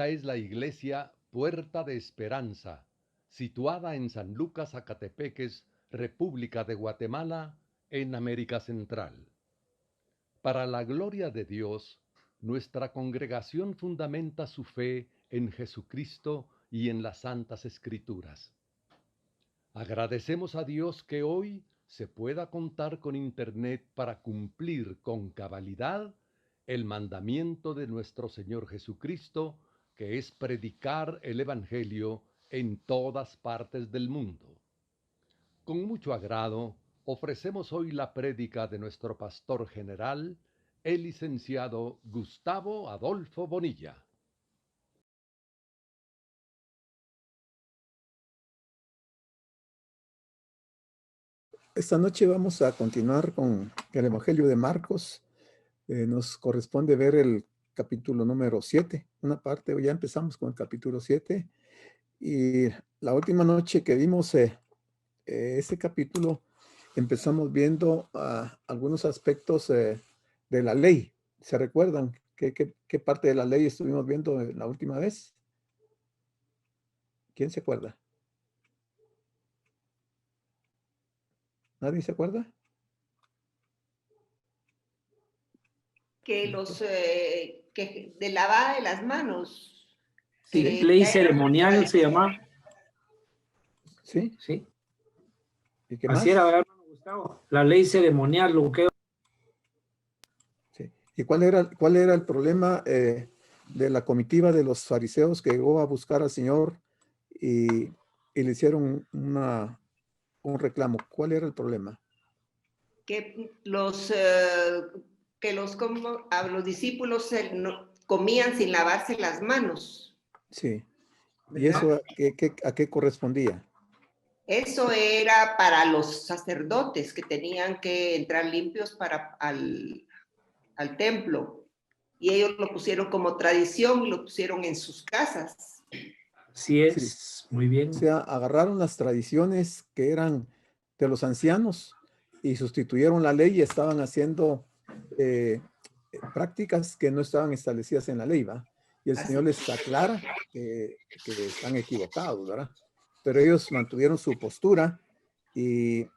Esta es la iglesia Puerta de Esperanza, situada en San Lucas, Zacatepeques, República de Guatemala, en América Central. Para la gloria de Dios, nuestra congregación fundamenta su fe en Jesucristo y en las Santas Escrituras. Agradecemos a Dios que hoy se pueda contar con Internet para cumplir con cabalidad el mandamiento de nuestro Señor Jesucristo, que es predicar el Evangelio en todas partes del mundo. Con mucho agrado, ofrecemos hoy la prédica de nuestro pastor general, el licenciado Gustavo Adolfo Bonilla. Esta noche vamos a continuar con el Evangelio de Marcos. Nos corresponde ver el capítulo número 7, una parte. Ya empezamos con el capítulo 7 y la última noche que vimos ese capítulo empezamos viendo algunos aspectos de la ley. ¿Se recuerdan qué parte de la ley estuvimos viendo la última vez? ¿Quién se acuerda? ¿Nadie se acuerda? Que de lavada de las manos. Sí, ley ceremonial se llama. Sí. Sí. ¿Y qué más? Así era, ¿verdad, Gustavo? La ley ceremonial, lo que... Sí. ¿Y cuál era el problema de la comitiva de los fariseos que llegó a buscar al Señor y le hicieron un reclamo? ¿Cuál era el problema? Que los discípulos comían sin lavarse las manos. Sí. ¿Y eso a qué correspondía? Eso era para los sacerdotes que tenían que entrar limpios al templo. Y ellos lo pusieron como tradición y lo pusieron en sus casas. Así es, sí. Muy bien. O sea, agarraron las tradiciones que eran de los ancianos y sustituyeron la ley y estaban haciendo prácticas que no estaban establecidas en la ley, ¿va? Y el Señor les aclara que están equivocados, ¿verdad? Pero ellos mantuvieron su postura y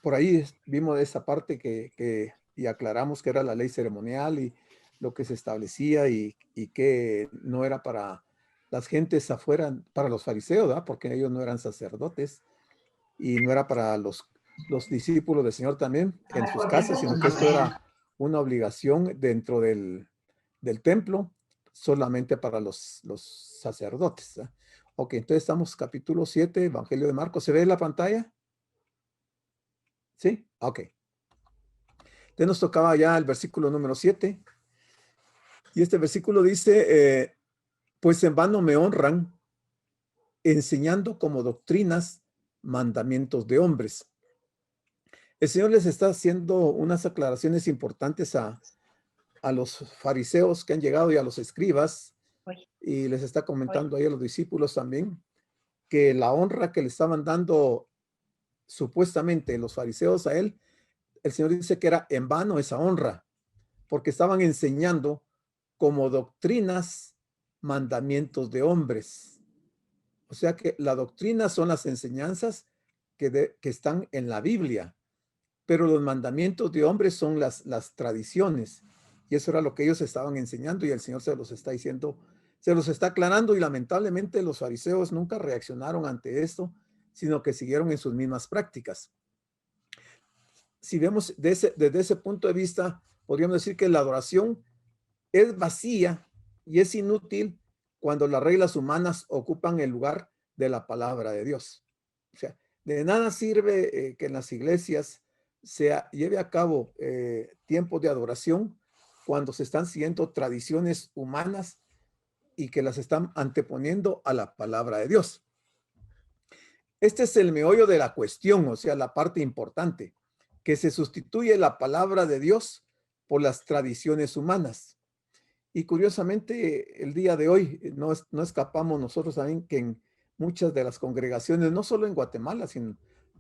por ahí vimos esa parte y aclaramos que era la ley ceremonial y lo que se establecía y que no era para las gentes afuera, para los fariseos, ¿verdad? Porque ellos no eran sacerdotes y no era para los discípulos del Señor también en sus casas, sino que esto era una obligación dentro del templo solamente para los sacerdotes, ¿verdad? Ok, entonces estamos capítulo 7, Evangelio de Marcos. ¿Se ve en la pantalla? ¿Sí? Ok. Entonces nos tocaba ya el versículo número 7. Y este versículo dice, pues en vano me honran, enseñando como doctrinas mandamientos de hombres. El Señor les está haciendo unas aclaraciones importantes a los fariseos que han llegado y a los escribas, y les está comentando ahí a los discípulos también, que la honra que le estaban dando supuestamente los fariseos a él, el Señor dice que era en vano esa honra, porque estaban enseñando como doctrinas mandamientos de hombres. O sea que la doctrina son las enseñanzas que están en la Biblia, pero los mandamientos de hombres son las tradiciones. Y eso era lo que ellos estaban enseñando y el Señor se los está diciendo, se los está aclarando, y lamentablemente los fariseos nunca reaccionaron ante esto, sino que siguieron en sus mismas prácticas. Si vemos desde ese punto de vista, podríamos decir que la adoración es vacía y es inútil cuando las reglas humanas ocupan el lugar de la palabra de Dios. O sea, de nada sirve que en las iglesias se lleve a cabo tiempos de adoración cuando se están siguiendo tradiciones humanas y que las están anteponiendo a la palabra de Dios. Este es el meollo de la cuestión, o sea, la parte importante, que se sustituye la palabra de Dios por las tradiciones humanas. Y curiosamente, el día de hoy no escapamos nosotros también que en muchas de las congregaciones, no solo en Guatemala, sino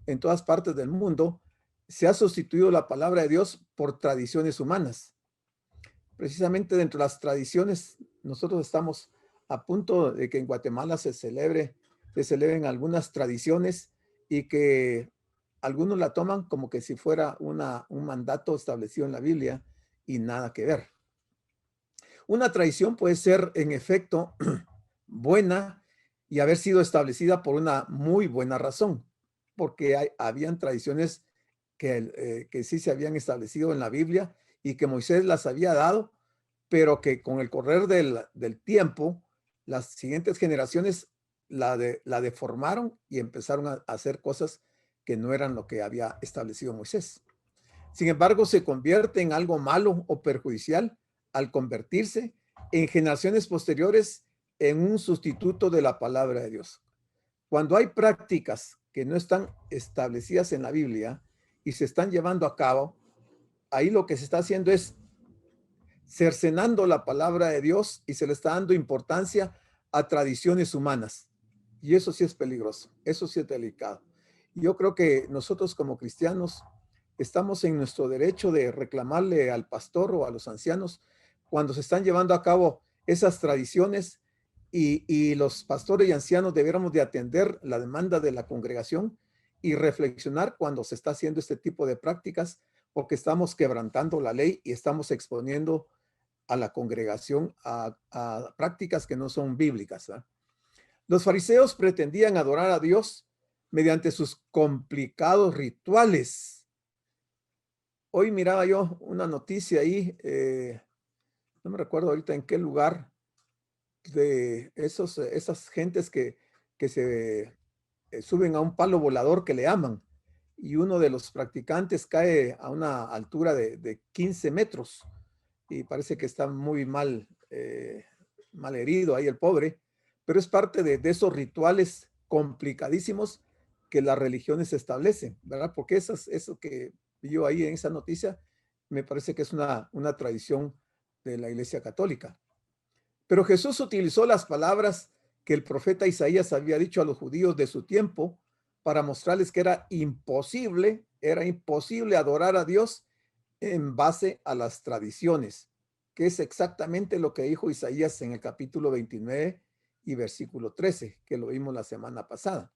en todas partes del mundo, se ha sustituido la palabra de Dios por tradiciones humanas. Precisamente dentro de las tradiciones, nosotros estamos a punto de que en Guatemala se celebren algunas tradiciones y que algunos la toman como que si fuera un mandato establecido en la Biblia y nada que ver. Una tradición puede ser en efecto buena y haber sido establecida por una muy buena razón, porque habían tradiciones que sí se habían establecido en la Biblia y que Moisés las había dado, pero que con el correr del tiempo, las siguientes generaciones la deformaron y empezaron a hacer cosas que no eran lo que había establecido Moisés. Sin embargo, se convierte en algo malo o perjudicial al convertirse en generaciones posteriores en un sustituto de la palabra de Dios. Cuando hay prácticas que no están establecidas en la Biblia y se están llevando a cabo, ahí lo que se está haciendo es cercenando la palabra de Dios y se le está dando importancia a tradiciones humanas. Y eso sí es peligroso, eso sí es delicado. Yo creo que nosotros como cristianos estamos en nuestro derecho de reclamarle al pastor o a los ancianos cuando se están llevando a cabo esas tradiciones y los pastores y ancianos debiéramos de atender la demanda de la congregación y reflexionar cuando se está haciendo este tipo de prácticas porque estamos quebrantando la ley y estamos exponiendo a la congregación a prácticas que no son bíblicas, ¿verdad? Los fariseos pretendían adorar a Dios mediante sus complicados rituales. Hoy miraba yo una noticia ahí, no me recuerdo ahorita en qué lugar, de esas gentes que se suben a un palo volador que le aman y uno de los practicantes cae a una altura de 15 metros y parece que está muy mal herido ahí el pobre, pero es parte de esos rituales complicadísimos que las religiones establecen, ¿verdad? Porque eso que yo ahí en esa noticia me parece que es una tradición de la Iglesia Católica. Pero Jesús utilizó las palabras que el profeta Isaías había dicho a los judíos de su tiempo para mostrarles que era imposible adorar a Dios en base a las tradiciones, que es exactamente lo que dijo Isaías en el capítulo 29 y versículo 13, que lo vimos la semana pasada.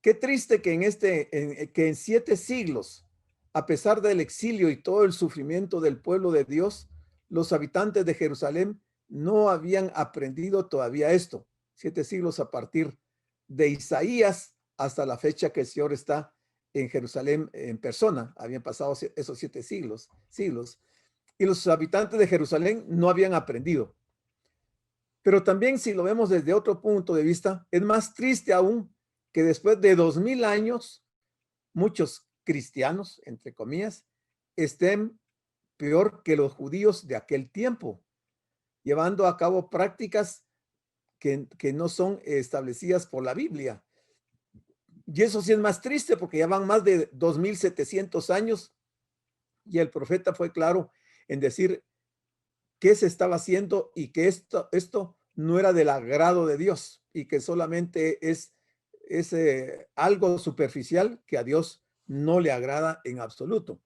Qué triste que en 7 siglos, a pesar del exilio y todo el sufrimiento del pueblo de Dios, los habitantes de Jerusalén no habían aprendido todavía esto. 7 siglos a partir de Isaías hasta la fecha que el Señor está en Jerusalén en persona. Habían pasado esos 7 siglos. Y los habitantes de Jerusalén no habían aprendido. Pero también, si lo vemos desde otro punto de vista, es más triste aún que después de 2000 años, muchos cristianos, entre comillas, estén peor que los judíos de aquel tiempo, llevando a cabo prácticas que no son establecidas por la Biblia. Y eso sí es más triste porque ya van más de 2700 años y el profeta fue claro en decir qué se estaba haciendo y que esto no era del agrado de Dios y que solamente es algo superficial que a Dios no le agrada en absoluto.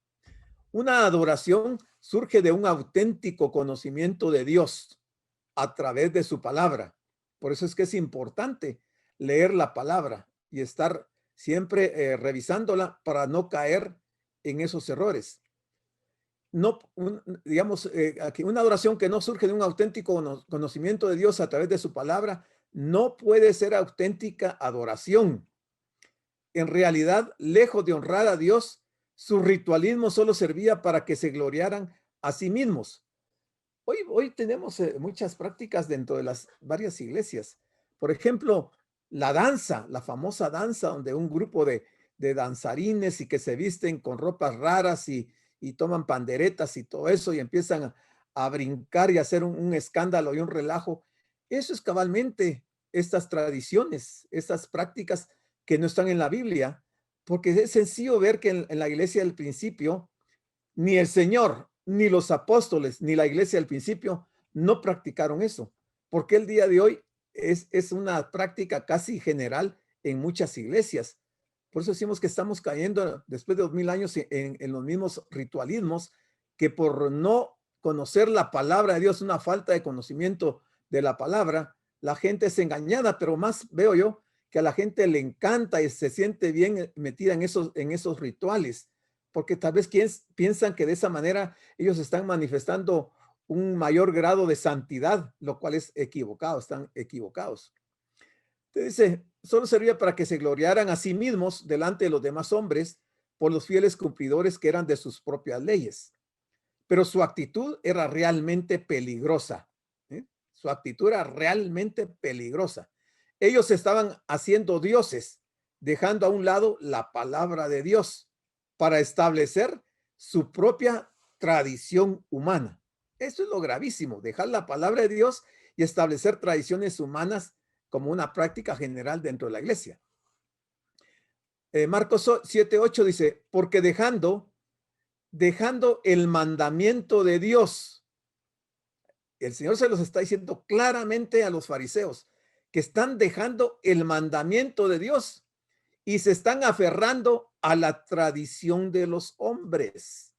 Una adoración surge de un auténtico conocimiento de Dios a través de su palabra. Por eso es que es importante leer la palabra y estar siempre revisándola para no caer en esos errores. Una adoración que no surge de un auténtico conocimiento de Dios a través de su palabra no puede ser auténtica adoración. En realidad, lejos de honrar a Dios, su ritualismo solo servía para que se gloriaran a sí mismos. Hoy tenemos muchas prácticas dentro de las varias iglesias. Por ejemplo, la danza, la famosa danza donde un grupo de danzarines y que se visten con ropas raras y toman panderetas y todo eso y empiezan a brincar y hacer un escándalo y un relajo. Eso es cabalmente estas tradiciones, estas prácticas que no están en la Biblia, porque es sencillo ver que en la iglesia del principio, ni el Señor, ni los apóstoles, ni la iglesia del principio no practicaron eso, porque el día de hoy es una práctica casi general en muchas iglesias. Por eso decimos que estamos cayendo después de 2000 años en los mismos ritualismos que por no conocer la palabra de Dios, una falta de conocimiento de la palabra, la gente es engañada, pero más veo yo que a la gente le encanta y se siente bien metida en esos rituales, porque tal vez piensan que de esa manera ellos están manifestando un mayor grado de santidad, lo cual es equivocado, están equivocados. Te dice, solo servía para que se gloriaran a sí mismos delante de los demás hombres por los fieles cumplidores que eran de sus propias leyes. Pero su actitud era realmente peligrosa. Su actitud era realmente peligrosa. Ellos estaban haciendo dioses, dejando a un lado la palabra de Dios para establecer su propia tradición humana. Eso es lo gravísimo, dejar la palabra de Dios y establecer tradiciones humanas como una práctica general dentro de la iglesia. Marcos 7:8 dice, porque dejando el mandamiento de Dios, el Señor se los está diciendo claramente a los fariseos, que están dejando el mandamiento de Dios y se están aferrando a la tradición de los hombres.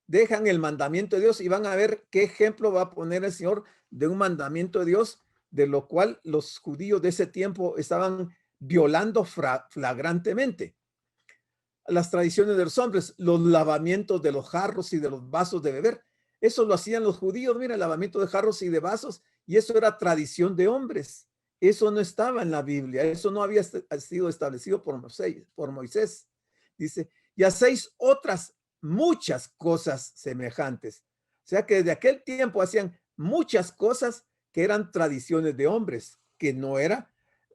Dejan el mandamiento de Dios y van a ver qué ejemplo va a poner el Señor de un mandamiento de Dios, de lo cual los judíos de ese tiempo estaban violando flagrantemente. Las tradiciones de los hombres, los lavamientos de los jarros y de los vasos de beber, eso lo hacían los judíos, mira, el lavamiento de jarros y de vasos, y eso era tradición de hombres. Eso no estaba en la Biblia, eso no había sido establecido por Moisés. Dice, y hacéis otras muchas cosas semejantes. O sea que desde aquel tiempo hacían muchas cosas que eran tradiciones de hombres, que no era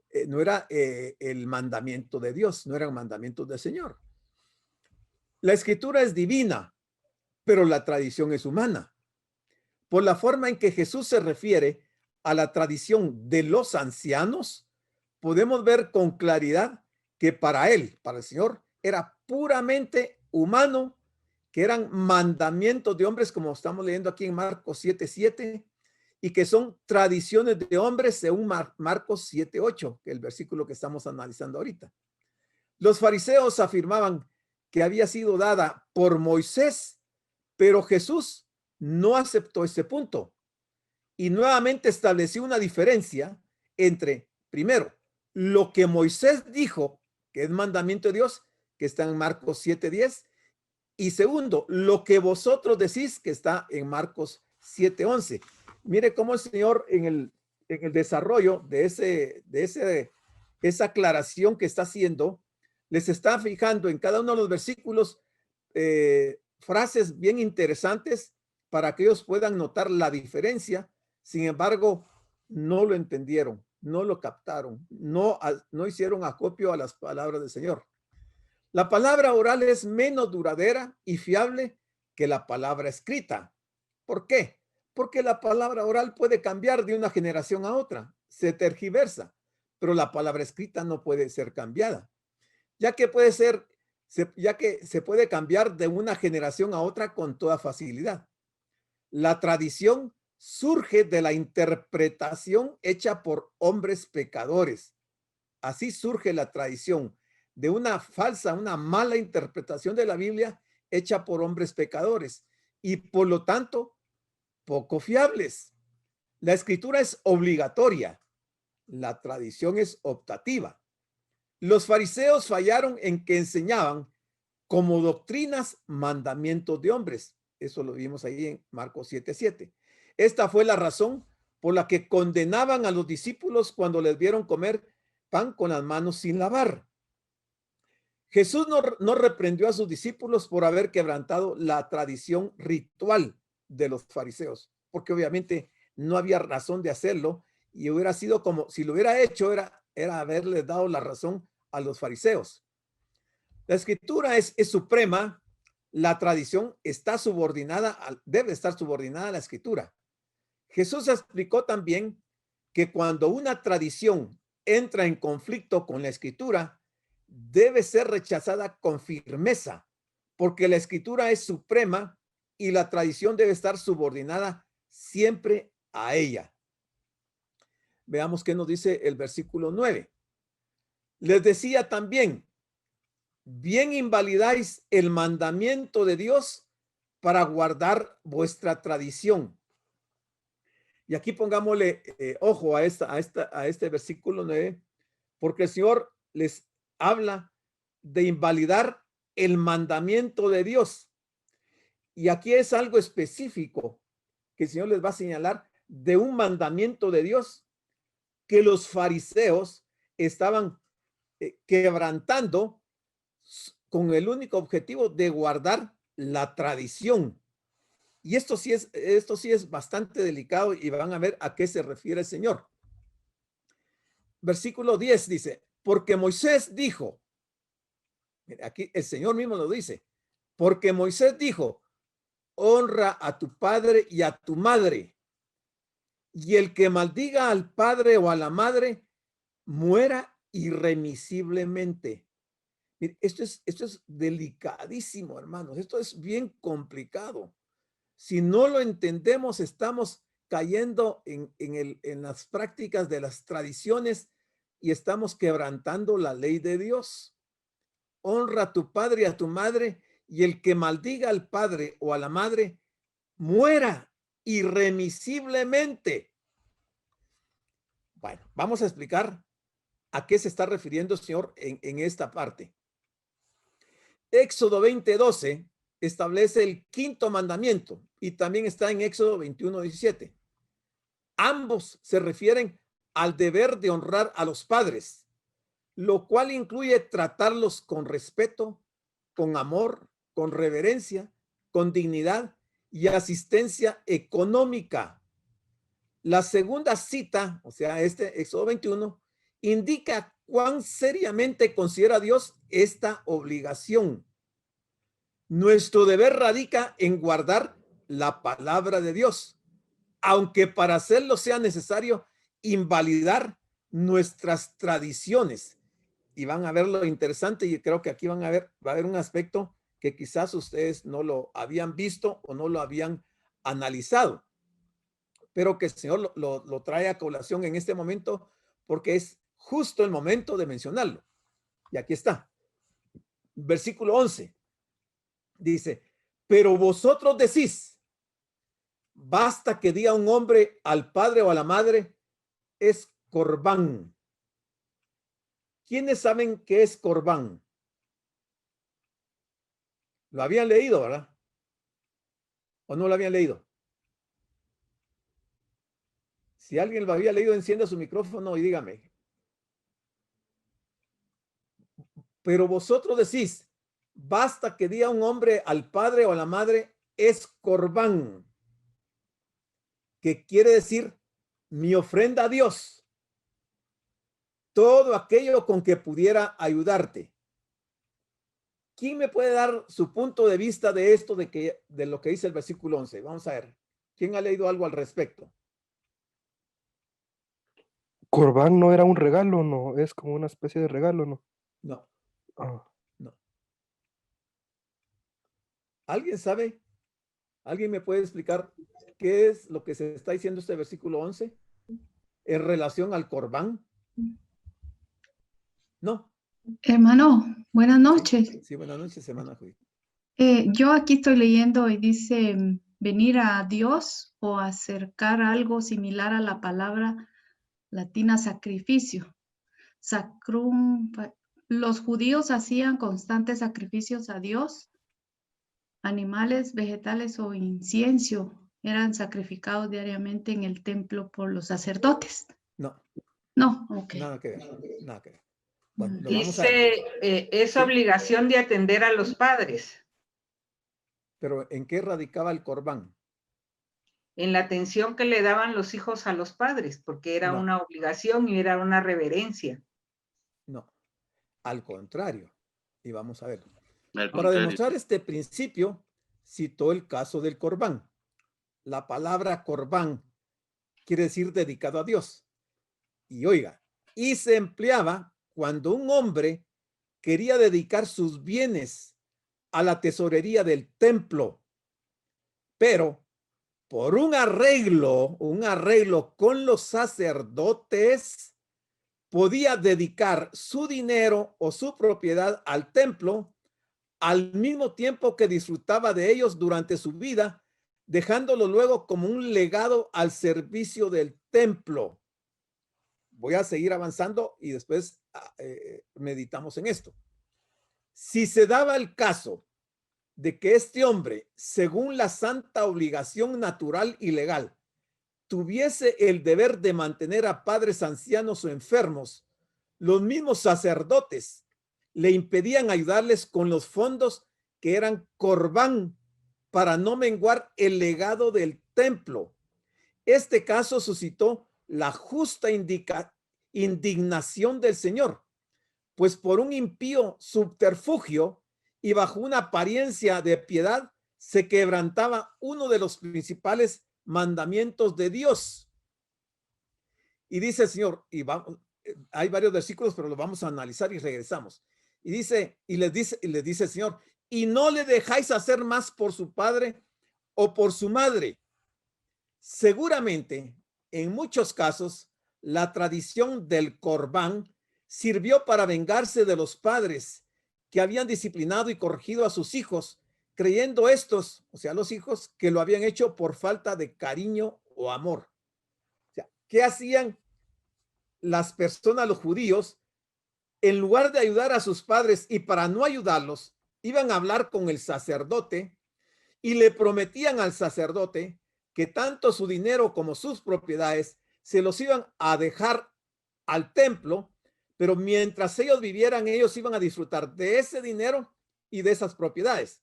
el mandamiento de Dios, no eran mandamientos del Señor. La escritura es divina, pero la tradición es humana. Por la forma en que Jesús se refiere a la tradición de los ancianos, podemos ver con claridad que para él, para el Señor, era puramente humano, que eran mandamientos de hombres, como estamos leyendo aquí en Marcos 7:7, y que son tradiciones de hombres según Marcos 7:8, que es el versículo que estamos analizando ahorita. Los fariseos afirmaban que había sido dada por Moisés, pero Jesús no aceptó ese punto y nuevamente estableció una diferencia entre, primero, lo que Moisés dijo, que es mandamiento de Dios, que está en Marcos 7:10, y segundo, lo que vosotros decís, que está en Marcos 7:11. Mire cómo el Señor en el desarrollo de esa aclaración que está haciendo, les está fijando en cada uno de los versículos frases bien interesantes para que ellos puedan notar la diferencia. Sin embargo, no lo entendieron, no lo captaron, no hicieron acopio a las palabras del Señor. La palabra oral es menos duradera y fiable que la palabra escrita. ¿Por qué? Porque la palabra oral puede cambiar de una generación a otra, se tergiversa, pero la palabra escrita no puede ser cambiada, ya que se puede cambiar de una generación a otra con toda facilidad. La tradición surge de la interpretación hecha por hombres pecadores. Así surge la tradición, de una mala interpretación de la Biblia hecha por hombres pecadores y por lo tanto poco fiables. La escritura es obligatoria, la tradición es optativa. Los fariseos fallaron en que enseñaban como doctrinas mandamientos de hombres. Eso lo vimos ahí en Marcos 7:7. Esta fue la razón por la que condenaban a los discípulos cuando les vieron comer pan con las manos sin lavar. Jesús no reprendió a sus discípulos por haber quebrantado la tradición ritual de los fariseos, porque obviamente no había razón de hacerlo y hubiera sido como si lo hubiera hecho, era haberles dado la razón a los fariseos. La escritura es suprema, la tradición debe estar subordinada a la escritura. Jesús explicó también que cuando una tradición entra en conflicto con la escritura, debe ser rechazada con firmeza, porque la escritura es suprema y la tradición debe estar subordinada siempre a ella. Veamos qué nos dice el versículo 9. Les decía también, bien invalidáis el mandamiento de Dios para guardar vuestra tradición. Y aquí pongámosle ojo a este versículo 9, porque el Señor les habla de invalidar el mandamiento de Dios. Y aquí es algo específico que el Señor les va a señalar de un mandamiento de Dios que los fariseos estaban quebrantando con el único objetivo de guardar la tradición. Y esto sí es bastante delicado y van a ver a qué se refiere el Señor. Versículo 10 dice, porque Moisés dijo, aquí el Señor mismo lo dice, porque Moisés dijo, honra a tu padre y a tu madre, y el que maldiga al padre o a la madre, muera irremisiblemente. Mire, esto es delicadísimo, hermanos. Esto es bien complicado. Si no lo entendemos, estamos cayendo en las prácticas de las tradiciones y estamos quebrantando la ley de Dios. Honra a tu padre y a tu madre, y el que maldiga al padre o a la madre, muera irremisiblemente. Bueno, vamos a explicar a qué se está refiriendo el Señor en esta parte. Éxodo 20:12 establece el quinto mandamiento y también está en Éxodo 21:17. Ambos se refieren al deber de honrar a los padres, lo cual incluye tratarlos con respeto, con amor, con reverencia, con dignidad y asistencia económica. La segunda cita, o sea, Éxodo 21, indica cuán seriamente considera Dios esta obligación. Nuestro deber radica en guardar la palabra de Dios, aunque para hacerlo sea necesario invalidar nuestras tradiciones. Y van a ver lo interesante, y creo que aquí va a haber un aspecto que quizás ustedes no lo habían visto o no lo habían analizado, pero que el Señor lo trae a colación en este momento porque es justo el momento de mencionarlo. Y aquí está. Versículo 11. Dice, pero vosotros decís, basta que diga un hombre al padre o a la madre, es corbán. ¿Quiénes saben qué es corbán? Lo habían leído, ¿verdad? ¿O no lo habían leído? Si alguien lo había leído, encienda su micrófono y dígame. Pero vosotros decís, basta que diga un hombre al padre o a la madre, es corbán, que quiere decir mi ofrenda a Dios, todo aquello con que pudiera ayudarte. ¿Quién me puede dar su punto de vista de esto, de lo que dice el versículo 11? Vamos a ver. ¿Quién ha leído algo al respecto? Corbán no era un regalo, no, es como una especie de regalo, ¿no? No, Ah, no. ¿Alguien sabe? ¿Alguien me puede explicar qué es lo que se está diciendo este versículo 11 en relación al corbán? No. Hermano, buenas noches. Sí, buenas noches, hermana Judith. Yo aquí estoy leyendo y dice venir a Dios o acercar algo similar a la palabra latina sacrificio. Sacrum. Los judíos hacían constantes sacrificios a Dios. Animales, vegetales o incienso eran sacrificados diariamente en el templo por los sacerdotes. No. No, ok. Nada que ver, nada que ver. Bueno, lo Dice, vamos a ver. Es obligación de atender a los padres. Pero ¿en qué radicaba el corbán? En la atención que le daban los hijos a los padres, porque era una obligación y era una reverencia. No, al contrario. Y vamos a ver. Para demostrar este principio, citó el caso del corbán. La palabra corbán quiere decir dedicado a Dios. Y oiga, y se empleaba cuando un hombre quería dedicar sus bienes a la tesorería del templo, pero por un arreglo con los sacerdotes, podía dedicar su dinero o su propiedad al templo al mismo tiempo que disfrutaba de ellos durante su vida, dejándolo luego como un legado al servicio del templo. Voy a seguir avanzando y después meditamos en esto. Si se daba el caso de que este hombre, según la santa obligación natural y legal, tuviese el deber de mantener a padres ancianos o enfermos, los mismos sacerdotes le impedían ayudarles con los fondos que eran corbán para no menguar el legado del templo. Este caso suscitó la justa indignación del Señor, pues por un impío subterfugio y bajo una apariencia de piedad se quebrantaba uno de los principales mandamientos de Dios. Y dice el Señor, y vamos, hay varios versículos, pero los vamos a analizar y regresamos. Y dice, y les dice el Señor, y no le dejáis hacer más por su padre o por su madre. Seguramente, en muchos casos, la tradición del corbán sirvió para vengarse de los padres que habían disciplinado y corregido a sus hijos, creyendo estos, o sea, los hijos, que lo habían hecho por falta de cariño o amor. O sea, ¿qué hacían las personas, los judíos? En lugar de ayudar a sus padres y para no ayudarlos, iban a hablar con el sacerdote y le prometían al sacerdote que tanto su dinero como sus propiedades se los iban a dejar al templo, pero mientras ellos vivieran, ellos iban a disfrutar de ese dinero y de esas propiedades.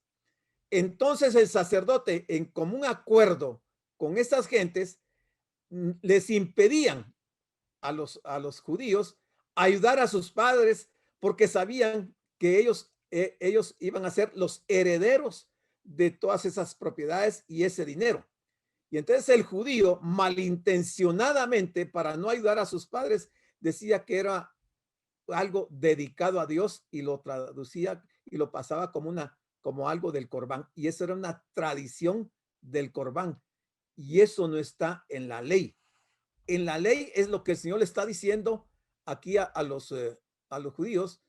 Entonces el sacerdote, en común acuerdo con estas gentes, les impedían a los judíos ayudar a sus padres porque sabían que ellos iban a ser los herederos de todas esas propiedades y ese dinero. Y entonces el judío, malintencionadamente, para no ayudar a sus padres, decía que era algo dedicado a Dios y lo traducía y lo pasaba como algo del corbán. Y eso era una tradición del corbán. Y eso no está en la ley. En la ley es lo que el Señor le está diciendo aquí a los judíos.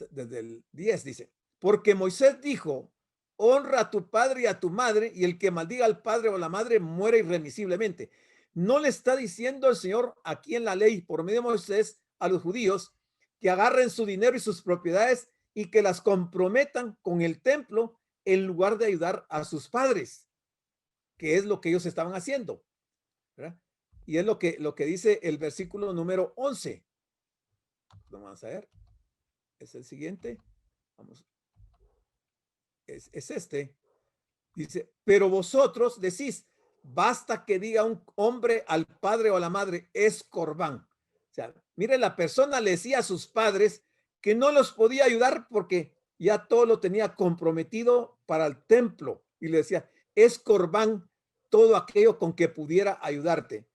Desde el 10 dice, porque Moisés dijo, honra a tu padre y a tu madre, y el que maldiga al padre o a la madre muere irremisiblemente. No le está diciendo el Señor aquí en la ley, por medio de Moisés, a los judíos que agarren su dinero y sus propiedades y que las comprometan con el templo en lugar de ayudar a sus padres, que es lo que ellos estaban haciendo, ¿verdad? Y es lo que dice el versículo número 11. Vamos a ver. Es el siguiente. Vamos. Es este. Dice, pero vosotros decís, basta que diga un hombre al padre o a la madre, es corbán. O sea, mire, la persona le decía a sus padres que no los podía ayudar porque ya todo lo tenía comprometido para el templo. Y le decía, es corbán todo aquello con que pudiera ayudarte.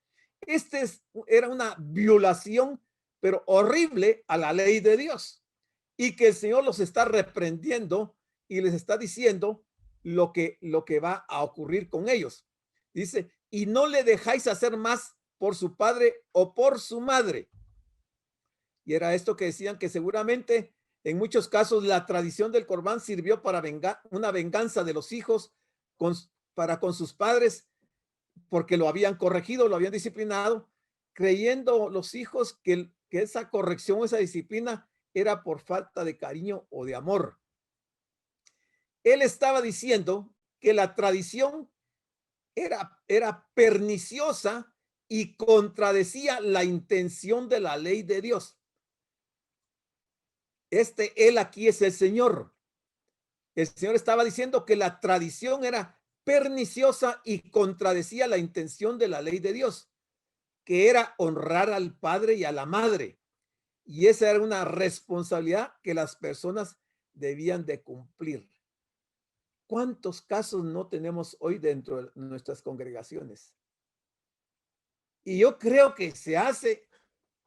Era una violación, pero horrible, a la ley de Dios. Y que el Señor los está reprendiendo y les está diciendo lo que va a ocurrir con ellos. Dice, y no le dejáis hacer más por su padre o por su madre. Y era esto que decían, que seguramente en muchos casos la tradición del corbán sirvió para una venganza de los hijos para con sus padres, porque lo habían corregido, lo habían disciplinado, creyendo los hijos que esa corrección, esa disciplina era por falta de cariño o de amor. Él estaba diciendo que la tradición era perniciosa y contradecía la intención de la ley de Dios. Él aquí es el Señor. El Señor estaba diciendo que la tradición era perniciosa y contradecía la intención de la ley de Dios, que era honrar al padre y a la madre. Y esa era una responsabilidad que las personas debían de cumplir. ¿Cuántos casos no tenemos hoy dentro de nuestras congregaciones? Y yo creo que se hace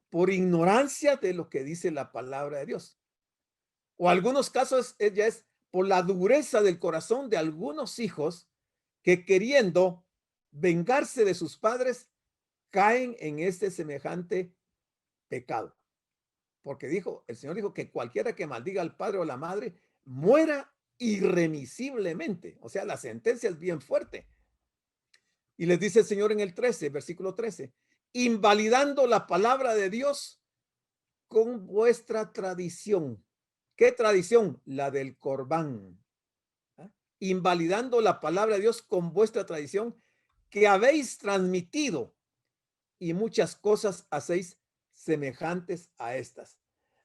por ignorancia de lo que dice la palabra de Dios. O algunos casos ya es por la dureza del corazón de algunos hijos que, queriendo vengarse de sus padres, caen en este semejante pecado. Porque el Señor dijo que cualquiera que maldiga al padre o a la madre muera irremisiblemente. O sea, la sentencia es bien fuerte. Y les dice el Señor en el 13, versículo 13, invalidando la palabra de Dios con vuestra tradición. ¿Qué tradición? La del Corbán. ¿Ah? Invalidando la palabra de Dios con vuestra tradición que habéis transmitido, y muchas cosas hacéis semejantes a estas.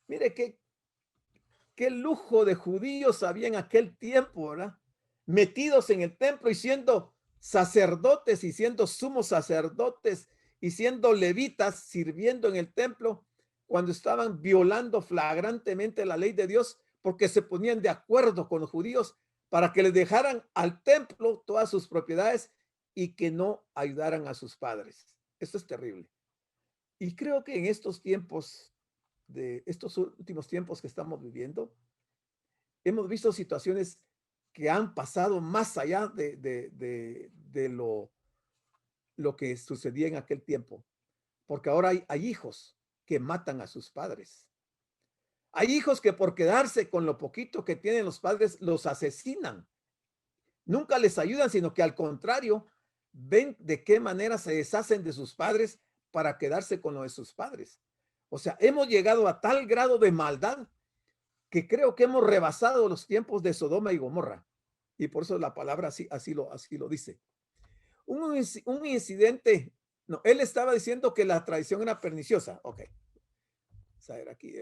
Mire qué lujo de judíos había en aquel tiempo, ¿verdad? Metidos en el templo y siendo sacerdotes y siendo sumos sacerdotes y siendo levitas sirviendo en el templo cuando estaban violando flagrantemente la ley de Dios porque se ponían de acuerdo con los judíos para que les dejaran al templo todas sus propiedades y que no ayudaran a sus padres. Esto es terrible. Y creo que en estos tiempos, de estos últimos tiempos que estamos viviendo, hemos visto situaciones que han pasado más allá de lo que sucedía en aquel tiempo. Porque ahora hay hijos que matan a sus padres. Hay hijos que por quedarse con lo poquito que tienen los padres, los asesinan. Nunca les ayudan, sino que al contrario, ven de qué manera se deshacen de sus padres para quedarse con lo de sus padres. O sea, hemos llegado a tal grado de maldad que creo que hemos rebasado los tiempos de Sodoma y Gomorra. Y por eso la palabra así lo dice. Un incidente, no, él estaba diciendo que la tradición era perniciosa. Ok. Vamos a ver aquí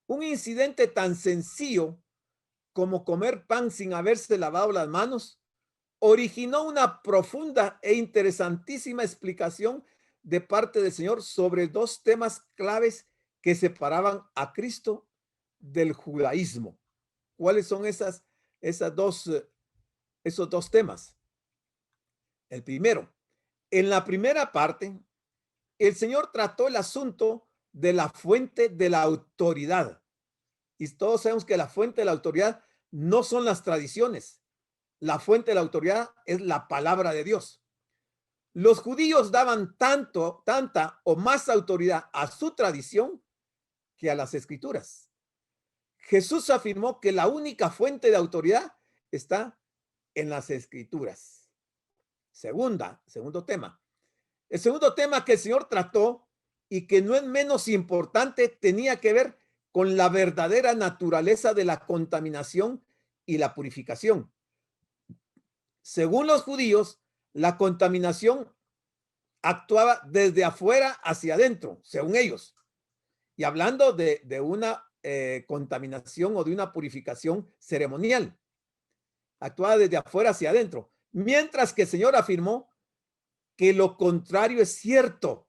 un incidente tan sencillo como comer pan sin haberse lavado las manos originó una profunda e interesantísima explicación de parte del Señor sobre dos temas claves que separaban a Cristo del judaísmo. ¿Cuáles son esos dos temas? El primero, en la primera parte, el Señor trató el asunto de la fuente de la autoridad. Y todos sabemos que la fuente de la autoridad no son las tradiciones. La fuente de la autoridad es la palabra de Dios. Los judíos daban tanta o más autoridad a su tradición que a las escrituras. Jesús afirmó que la única fuente de autoridad está en las escrituras. Segundo tema. El segundo tema que el Señor trató y que no es menos importante tenía que ver con la verdadera naturaleza de la contaminación y la purificación. Según los judíos, la contaminación actuaba desde afuera hacia adentro, según ellos. Y hablando de una contaminación o de una purificación ceremonial, actuaba desde afuera hacia adentro. Mientras que el Señor afirmó que lo contrario es cierto,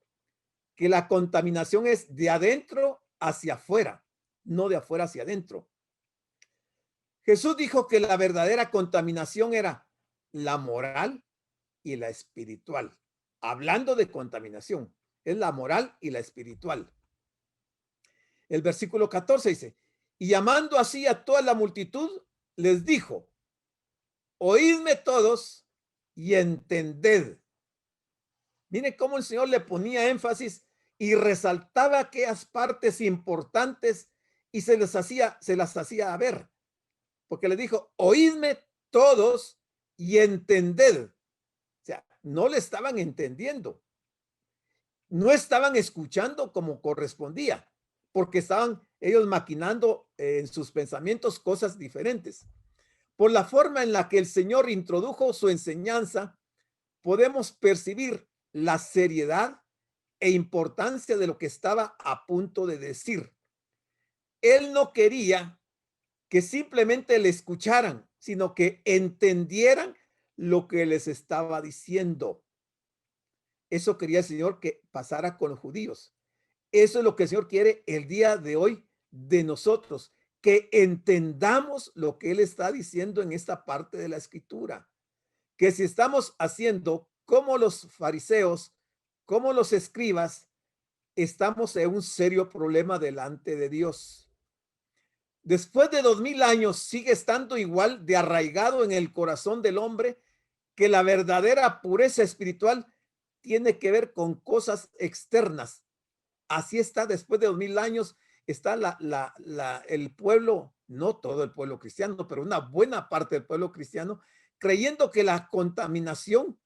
que la contaminación es de adentro hacia afuera, no de afuera hacia adentro. Jesús dijo que la verdadera contaminación era la moral y la espiritual. Hablando de contaminación, es la moral y la espiritual. El versículo 14 dice, y llamando así a toda la multitud, les dijo, oídme todos y entended. Mire cómo el Señor le ponía énfasis y resaltaba aquellas partes importantes y se las hacía ver. Porque le dijo, oídme todos y entended. O sea, no le estaban entendiendo. No estaban escuchando como correspondía, porque estaban ellos maquinando en sus pensamientos cosas diferentes. Por la forma en la que el Señor introdujo su enseñanza, podemos percibir la seriedad e importancia de lo que estaba a punto de decir. Él no quería que simplemente le escucharan, sino que entendieran lo que les estaba diciendo. Eso quería el Señor que pasara con los judíos. Eso es lo que el Señor quiere el día de hoy de nosotros, que entendamos lo que Él está diciendo en esta parte de la Escritura. Que si estamos haciendo como los fariseos, como los escribas, estamos en un serio problema delante de Dios. Después de 2000 años sigue estando igual de arraigado en el corazón del hombre que la verdadera pureza espiritual tiene que ver con cosas externas. Así está después de 2000 años está el pueblo, no todo el pueblo cristiano, pero una buena parte del pueblo cristiano, creyendo que la contaminación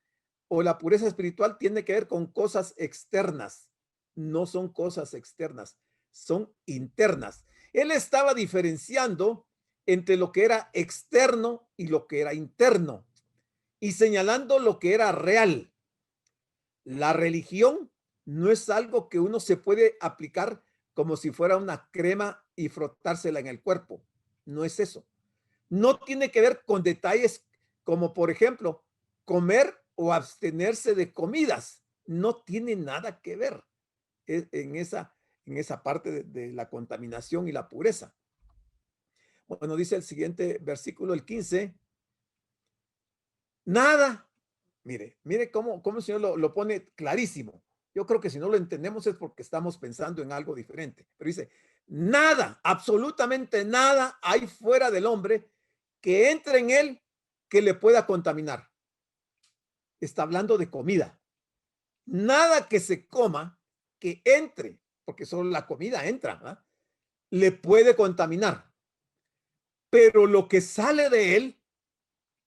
o la pureza espiritual tiene que ver con cosas externas. No son cosas externas, son internas. Él estaba diferenciando entre lo que era externo y lo que era interno y señalando lo que era real. La religión no es algo que uno se puede aplicar como si fuera una crema y frotársela en el cuerpo. No es eso. No tiene que ver con detalles como, por ejemplo, comer o abstenerse de comidas. No tiene nada que ver en esa parte de la contaminación y la pureza. Bueno, dice el siguiente versículo, el 15. Nada. Mire cómo el Señor lo pone clarísimo. Yo creo que si no lo entendemos es porque estamos pensando en algo diferente. Pero dice, nada, absolutamente nada hay fuera del hombre que entre en él que le pueda contaminar. Está hablando de comida. Nada que se coma que entre, porque solo la comida entra, ¿eh? Le puede contaminar. Pero lo que sale de él,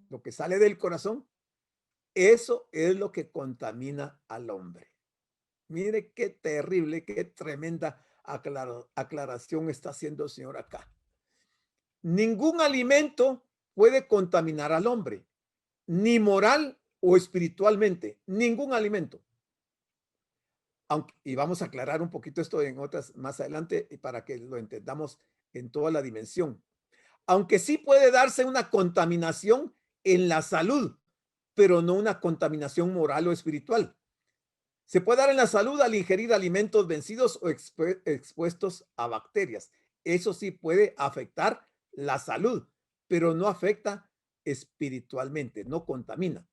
lo que sale del corazón, eso es lo que contamina al hombre. Mire qué terrible, qué tremenda aclaración está haciendo el Señor acá. Ningún alimento puede contaminar al hombre, ni moral o espiritualmente, ningún alimento. Y vamos a aclarar un poquito esto en otras más adelante para que lo entendamos en toda la dimensión. Aunque sí puede darse una contaminación en la salud, pero no una contaminación moral o espiritual. Se puede dar en la salud al ingerir alimentos vencidos o expuestos a bacterias. Eso sí puede afectar la salud, pero no afecta espiritualmente, no contamina.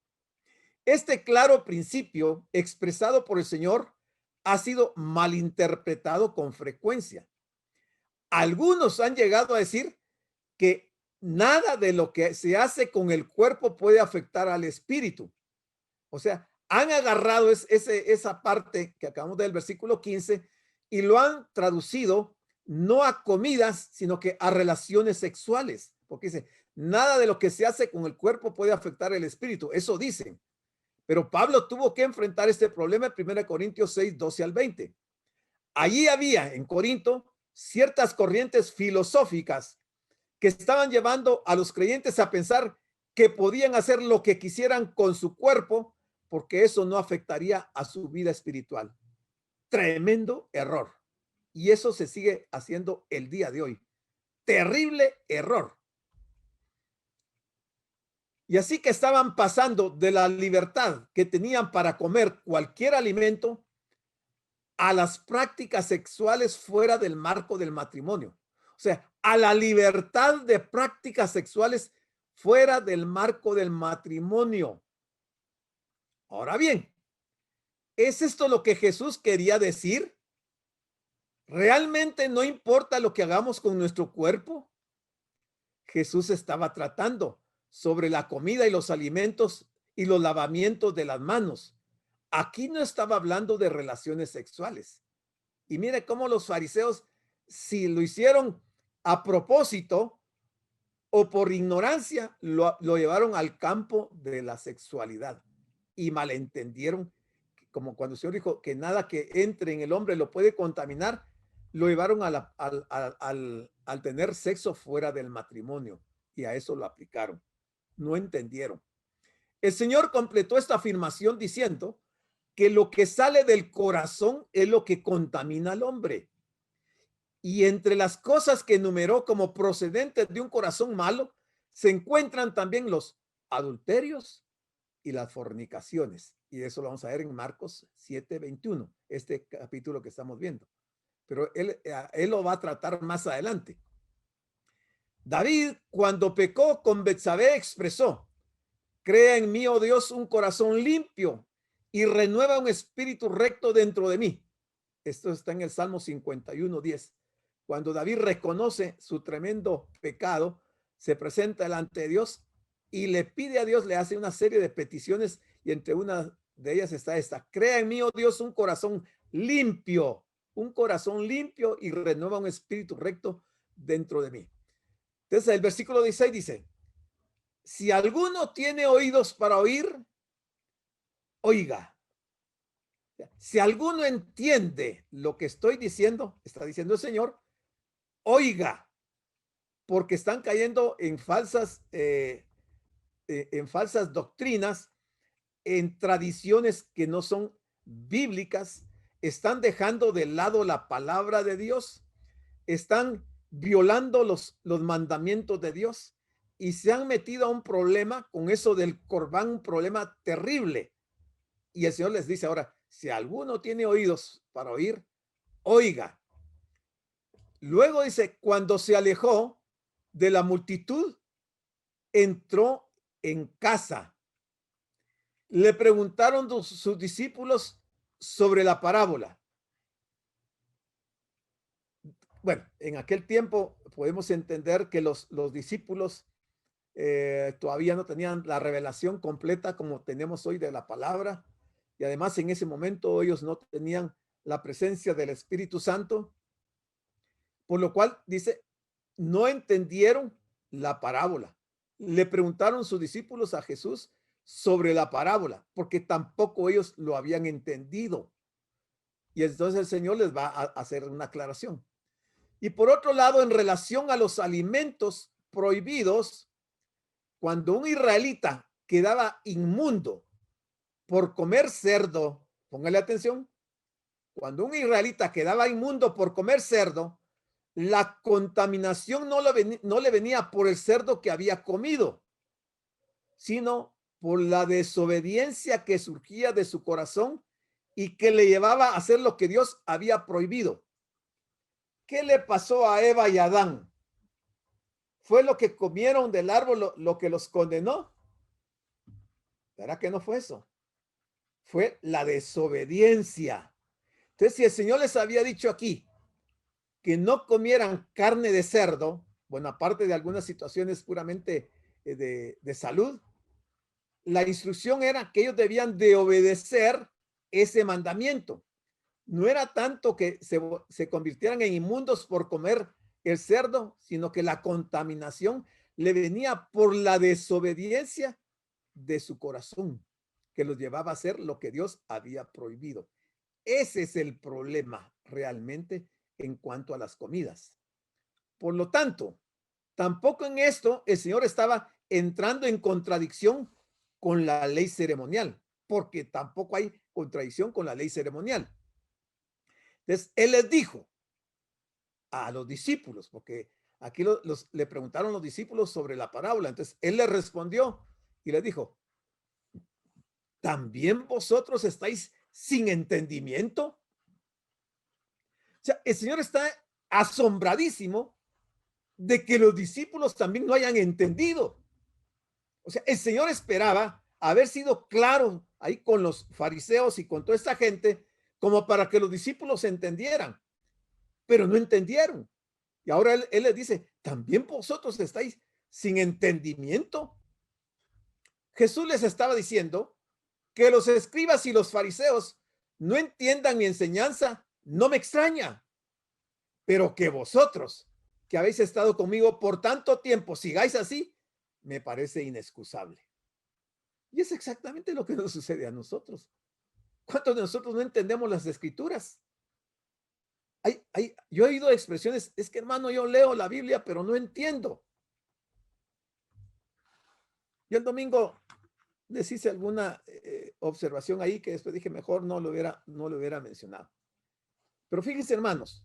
Este claro principio expresado por el Señor ha sido malinterpretado con frecuencia. Algunos han llegado a decir que nada de lo que se hace con el cuerpo puede afectar al espíritu. O sea, han agarrado esa parte que acabamos del versículo 15 y lo han traducido no a comidas, sino que a relaciones sexuales. Porque dice, nada de lo que se hace con el cuerpo puede afectar el espíritu. Eso dicen. Pero Pablo tuvo que enfrentar este problema en 1 Corintios 6, 12 al 20. Allí había en Corinto ciertas corrientes filosóficas que estaban llevando a los creyentes a pensar que podían hacer lo que quisieran con su cuerpo porque eso no afectaría a su vida espiritual. Tremendo error. Y eso se sigue haciendo el día de hoy. Terrible error. Y así que estaban pasando de la libertad que tenían para comer cualquier alimento a las prácticas sexuales fuera del marco del matrimonio. O sea, a la libertad de prácticas sexuales fuera del marco del matrimonio. Ahora bien, ¿es esto lo que Jesús quería decir? ¿Realmente no importa lo que hagamos con nuestro cuerpo? Jesús estaba tratando sobre la comida y los alimentos y los lavamientos de las manos. Aquí no estaba hablando de relaciones sexuales. Y mire cómo los fariseos, si lo hicieron a propósito o por ignorancia, lo llevaron al campo de la sexualidad y malentendieron, como cuando el Señor dijo que nada que entre en el hombre lo puede contaminar, lo llevaron al tener sexo fuera del matrimonio y a eso lo aplicaron. No entendieron. El Señor completó esta afirmación diciendo que lo que sale del corazón es lo que contamina al hombre. Y entre las cosas que enumeró como procedentes de un corazón malo, se encuentran también los adulterios y las fornicaciones. Y eso lo vamos a ver en Marcos 7:21, este capítulo que estamos viendo. Pero él lo va a tratar más adelante. David, cuando pecó con Betsabé, expresó: crea en mí, oh Dios, un corazón limpio y renueva un espíritu recto dentro de mí. Esto está en el Salmo 51:10. Cuando David reconoce su tremendo pecado, se presenta delante de Dios y le pide a Dios, le hace una serie de peticiones y entre una de ellas está esta: crea en mí, oh Dios, un corazón limpio. un corazón limpio y renueva un espíritu recto dentro de mí. Entonces el versículo 16 dice, si alguno tiene oídos para oír, oiga. Si alguno entiende lo que estoy diciendo, está diciendo el Señor, oiga, porque están cayendo en falsas doctrinas, en tradiciones que no son bíblicas, están dejando de lado la palabra de Dios, están violando los mandamientos de Dios y se han metido a un problema con eso del Corbán, un problema terrible. Y el Señor les dice ahora, si alguno tiene oídos para oír, oiga. Luego dice, cuando se alejó de la multitud, entró en casa. Le preguntaron sus discípulos sobre la parábola. Bueno, en aquel tiempo podemos entender que los discípulos todavía no tenían la revelación completa como tenemos hoy de la palabra. Y además en ese momento ellos no tenían la presencia del Espíritu Santo, por lo cual dice, no entendieron la parábola. Le preguntaron sus discípulos a Jesús sobre la parábola, porque tampoco ellos lo habían entendido. Y entonces el Señor les va a hacer una aclaración. Y por otro lado, en relación a los alimentos prohibidos, cuando un israelita quedaba inmundo por comer cerdo, póngale atención, cuando un israelita quedaba inmundo por comer cerdo, la contaminación no le venía por el cerdo que había comido, sino por la desobediencia que surgía de su corazón y que le llevaba a hacer lo que Dios había prohibido. ¿Qué le pasó a Eva y a Adán? ¿Fue lo que comieron del árbol lo que los condenó? ¿Verdad que no fue eso? Fue la desobediencia. Entonces, si el Señor les había dicho aquí que no comieran carne de cerdo, bueno, aparte de algunas situaciones puramente de salud, la instrucción era que ellos debían de obedecer ese mandamiento. No era tanto que se convirtieran en inmundos por comer el cerdo, sino que la contaminación le venía por la desobediencia de su corazón, que los llevaba a hacer lo que Dios había prohibido. Ese es el problema realmente en cuanto a las comidas. Por lo tanto, tampoco en esto el Señor estaba entrando en contradicción con la ley ceremonial, porque tampoco hay contradicción con la ley ceremonial. Entonces, Él les dijo a los discípulos, porque aquí le preguntaron los discípulos sobre la parábola, entonces Él les respondió y les dijo, ¿también vosotros estáis sin entendimiento? O sea, el Señor está asombradísimo de que los discípulos también no hayan entendido. O sea, el Señor esperaba haber sido claro ahí con los fariseos y con toda esta gente como para que los discípulos entendieran, pero no entendieron. Y ahora él les dice, ¿también vosotros estáis sin entendimiento? Jesús les estaba diciendo que los escribas y los fariseos no entiendan mi enseñanza, no me extraña, pero que vosotros, que habéis estado conmigo por tanto tiempo, sigáis así, me parece inexcusable. Y es exactamente lo que nos sucede a nosotros. ¿Cuántos de nosotros no entendemos las escrituras? Yo he oído expresiones, es que hermano, yo leo la Biblia, pero no entiendo. Yo el domingo les hice alguna observación ahí que después dije, mejor no lo hubiera mencionado. Pero fíjense, hermanos,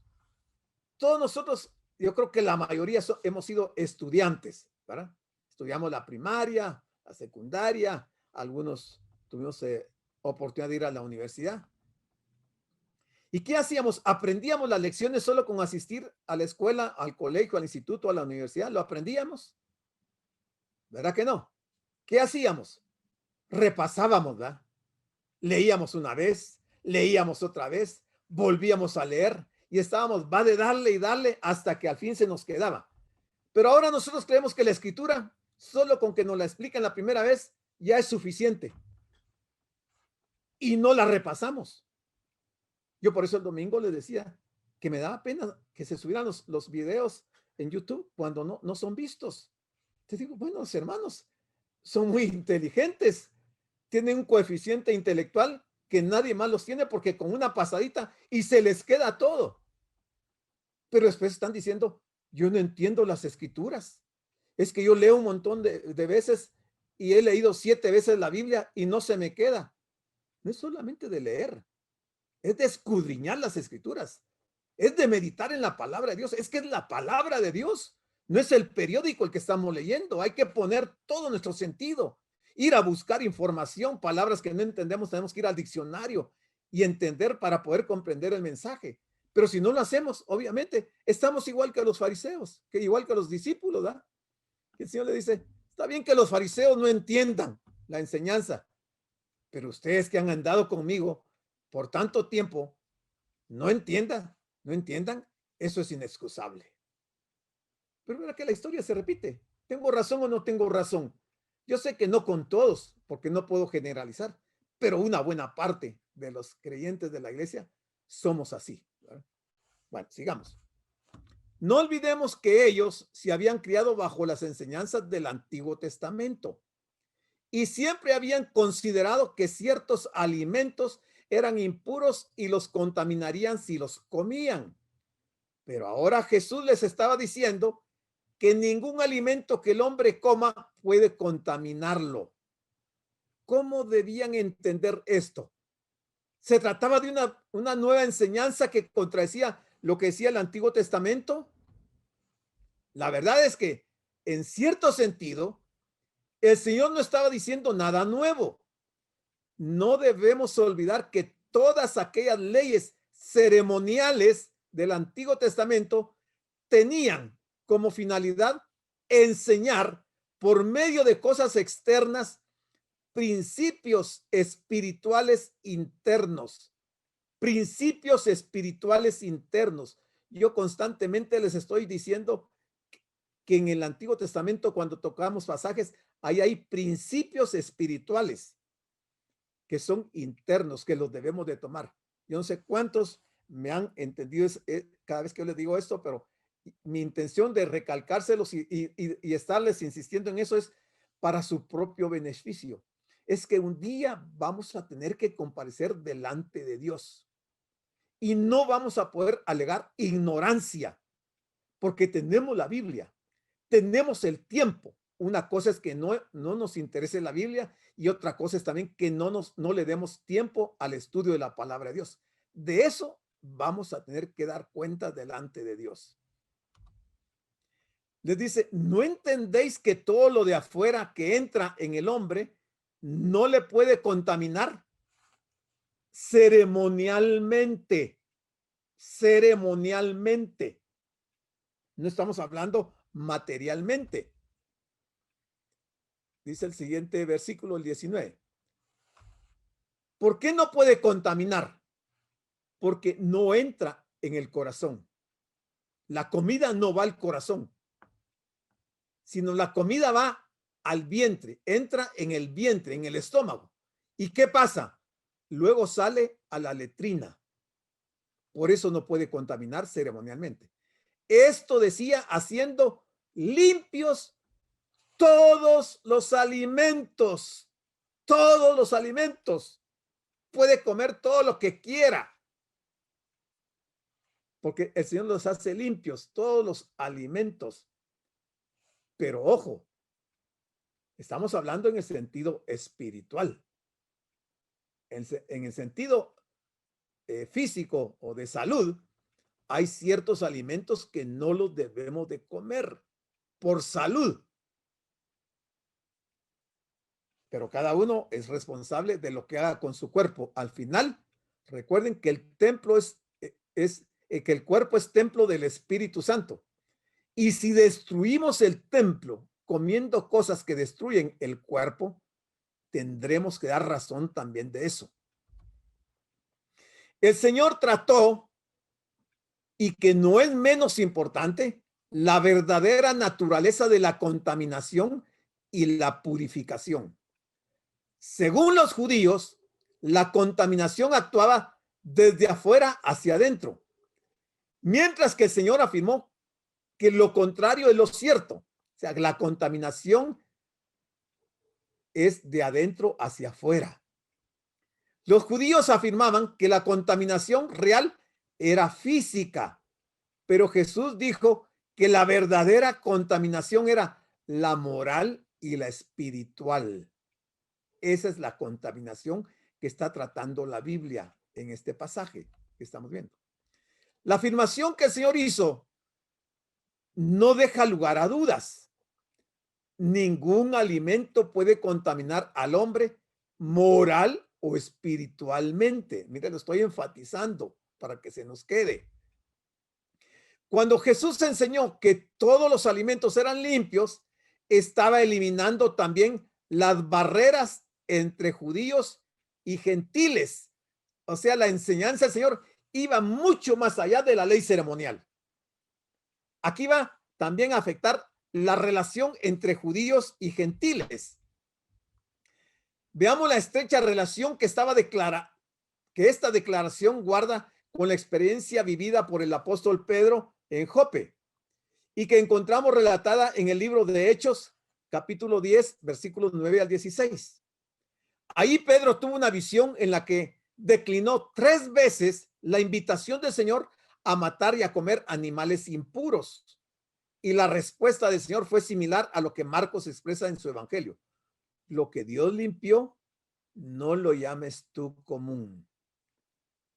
todos nosotros, yo creo que la mayoría hemos sido estudiantes, ¿verdad? Estudiamos la primaria, la secundaria, algunos tuvimos oportunidad de ir a la universidad. ¿Y qué hacíamos? ¿Aprendíamos las lecciones solo con asistir a la escuela, al colegio, al instituto, a la universidad? ¿Lo aprendíamos? ¿Verdad que no? ¿Qué hacíamos? Repasábamos, ¿verdad? Leíamos una vez, leíamos otra vez, volvíamos a leer y estábamos, va de darle y darle hasta que al fin se nos quedaba. Pero ahora nosotros creemos que la escritura, solo con que nos la expliquen la primera vez, ya es suficiente. Y no la repasamos. Yo por eso el domingo les decía, que me daba pena que se subieran los videos en YouTube cuando no son vistos. Te digo, bueno, los hermanos son muy inteligentes, tienen un coeficiente intelectual que nadie más los tiene porque con una pasadita y se les queda todo. Pero después están diciendo, yo no entiendo las escrituras. Es que yo leo un montón de veces y he leído 7 veces la Biblia y no se me queda. No es solamente de leer, es de escudriñar las escrituras, es de meditar en la palabra de Dios. Es que es la palabra de Dios, no es el periódico el que estamos leyendo. Hay que poner todo nuestro sentido, ir a buscar información, palabras que no entendemos, tenemos que ir al diccionario y entender para poder comprender el mensaje. Pero si no lo hacemos, obviamente, estamos igual que los fariseos, que igual que los discípulos, ¿verdad? El Señor le dice, está bien que los fariseos no entiendan la enseñanza, pero ustedes que han andado conmigo por tanto tiempo, no entiendan, eso es inexcusable. Pero mira que la historia se repite. ¿Tengo razón o no tengo razón? Yo sé que no con todos, porque no puedo generalizar, pero una buena parte de los creyentes de la iglesia somos así, ¿verdad? Bueno, sigamos. No olvidemos que ellos se habían criado bajo las enseñanzas del Antiguo Testamento y siempre habían considerado que ciertos alimentos eran impuros y los contaminarían si los comían. Pero ahora Jesús les estaba diciendo que ningún alimento que el hombre coma puede contaminarlo. ¿Cómo debían entender esto? ¿Se trataba de una nueva enseñanza que contradecía lo que decía el Antiguo Testamento? La verdad es que, en cierto sentido, el Señor no estaba diciendo nada nuevo. No debemos olvidar que todas aquellas leyes ceremoniales del Antiguo Testamento tenían como finalidad enseñar por medio de cosas externas principios espirituales internos. Principios espirituales internos. Yo constantemente les estoy diciendo que en el Antiguo Testamento, cuando tocamos pasajes, ahí hay principios espirituales que son internos, que los debemos de tomar. Yo no sé cuántos me han entendido cada vez que yo les digo esto, pero mi intención de recalcárselos y estarles insistiendo en eso es para su propio beneficio. Es que un día vamos a tener que comparecer delante de Dios y no vamos a poder alegar ignorancia, porque tenemos la Biblia, tenemos el tiempo. Una cosa es que no nos interese la Biblia y otra cosa es también que no le demos tiempo al estudio de la palabra de Dios. De eso vamos a tener que dar cuenta delante de Dios. Les dice, ¿no entendéis que todo lo de afuera que entra en el hombre no le puede contaminar? Ceremonialmente. No estamos hablando materialmente. Dice el siguiente versículo, el 19. ¿Por qué no puede contaminar? Porque no entra en el corazón. La comida no va al corazón, sino la comida va al vientre, entra en el vientre, en el estómago. ¿Y qué pasa? Luego sale a la letrina. Por eso no puede contaminar ceremonialmente. Esto decía haciendo limpios todos los alimentos. Todos los alimentos. Puede comer todo lo que quiera, porque el Señor los hace limpios, todos los alimentos. Pero ojo, estamos hablando en el sentido espiritual. En el sentido físico o de salud, hay ciertos alimentos que no los debemos de comer por salud. Pero cada uno es responsable de lo que haga con su cuerpo. Al final, recuerden que el templo que el cuerpo es templo del Espíritu Santo. Y si destruimos el templo comiendo cosas que destruyen el cuerpo, tendremos que dar razón también de eso. El Señor trató, y que no es menos importante, la verdadera naturaleza de la contaminación y la purificación. Según los judíos, la contaminación actuaba desde afuera hacia adentro. Mientras que el Señor afirmó que lo contrario es lo cierto. O sea, la contaminación es de adentro hacia afuera. Los judíos afirmaban que la contaminación real era física, pero Jesús dijo que la verdadera contaminación era la moral y la espiritual. Esa es la contaminación que está tratando la Biblia en este pasaje que estamos viendo. La afirmación que el Señor hizo no deja lugar a dudas. Ningún alimento puede contaminar al hombre moral o espiritualmente. Mire, lo estoy enfatizando para que se nos quede. Cuando Jesús enseñó que todos los alimentos eran limpios, estaba eliminando también las barreras entre judíos y gentiles. O sea, la enseñanza del Señor iba mucho más allá de la ley ceremonial. Aquí va también a afectar la relación entre judíos y gentiles. Veamos la estrecha relación que esta declaración guarda con la experiencia vivida por el apóstol Pedro en Jope y que encontramos relatada en el libro de Hechos, capítulo 10, versículos 9 al 16. Ahí Pedro tuvo una visión en la que declinó 3 veces la invitación del Señor a matar y a comer animales impuros. Y la respuesta del Señor fue similar a lo que Marcos expresa en su evangelio. Lo que Dios limpió, no lo llames tú común.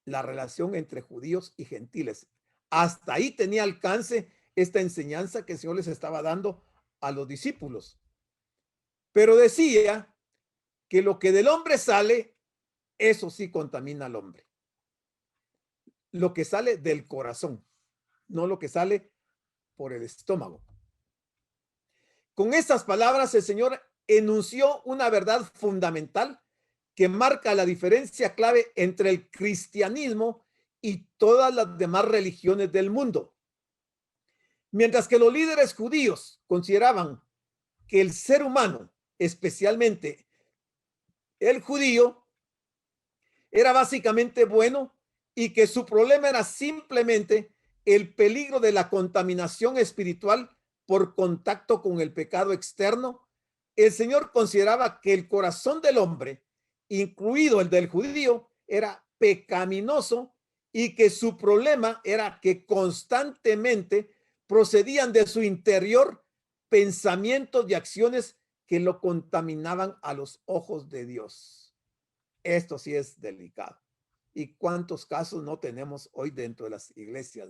La relación entre judíos y gentiles. Hasta ahí tenía alcance esta enseñanza que el Señor les estaba dando a los discípulos. Pero decía que lo que del hombre sale, eso sí contamina al hombre. Lo que sale del corazón, no lo que sale por el estómago. Con estas palabras, el Señor enunció una verdad fundamental que marca la diferencia clave entre el cristianismo y todas las demás religiones del mundo. Mientras que los líderes judíos consideraban que el ser humano, especialmente el judío, era básicamente bueno y que su problema era simplemente el peligro de la contaminación espiritual por contacto con el pecado externo, el Señor consideraba que el corazón del hombre, incluido el del judío, era pecaminoso y que su problema era que constantemente procedían de su interior pensamientos y acciones que lo contaminaban a los ojos de Dios. Esto sí es delicado. ¿Y cuántos casos no tenemos hoy dentro de las iglesias?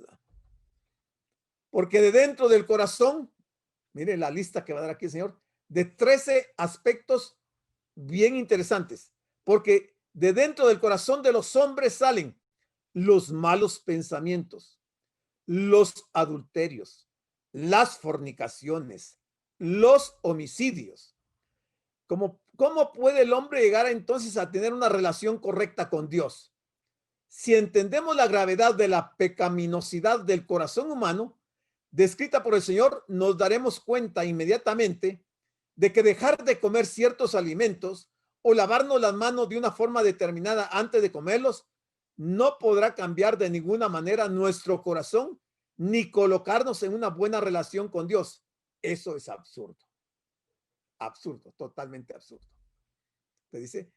Porque de dentro del corazón, mire la lista que va a dar aquí el Señor, de 13 aspectos bien interesantes. Porque de dentro del corazón de los hombres salen los malos pensamientos, los adulterios, las fornicaciones, los homicidios. ¿Cómo puede el hombre llegar entonces a tener una relación correcta con Dios? Si entendemos la gravedad de la pecaminosidad del corazón humano, descrita por el Señor, nos daremos cuenta inmediatamente de que dejar de comer ciertos alimentos o lavarnos las manos de una forma determinada antes de comerlos no podrá cambiar de ninguna manera nuestro corazón ni colocarnos en una buena relación con Dios. Eso es absurdo. Absurdo, totalmente absurdo. Te dice,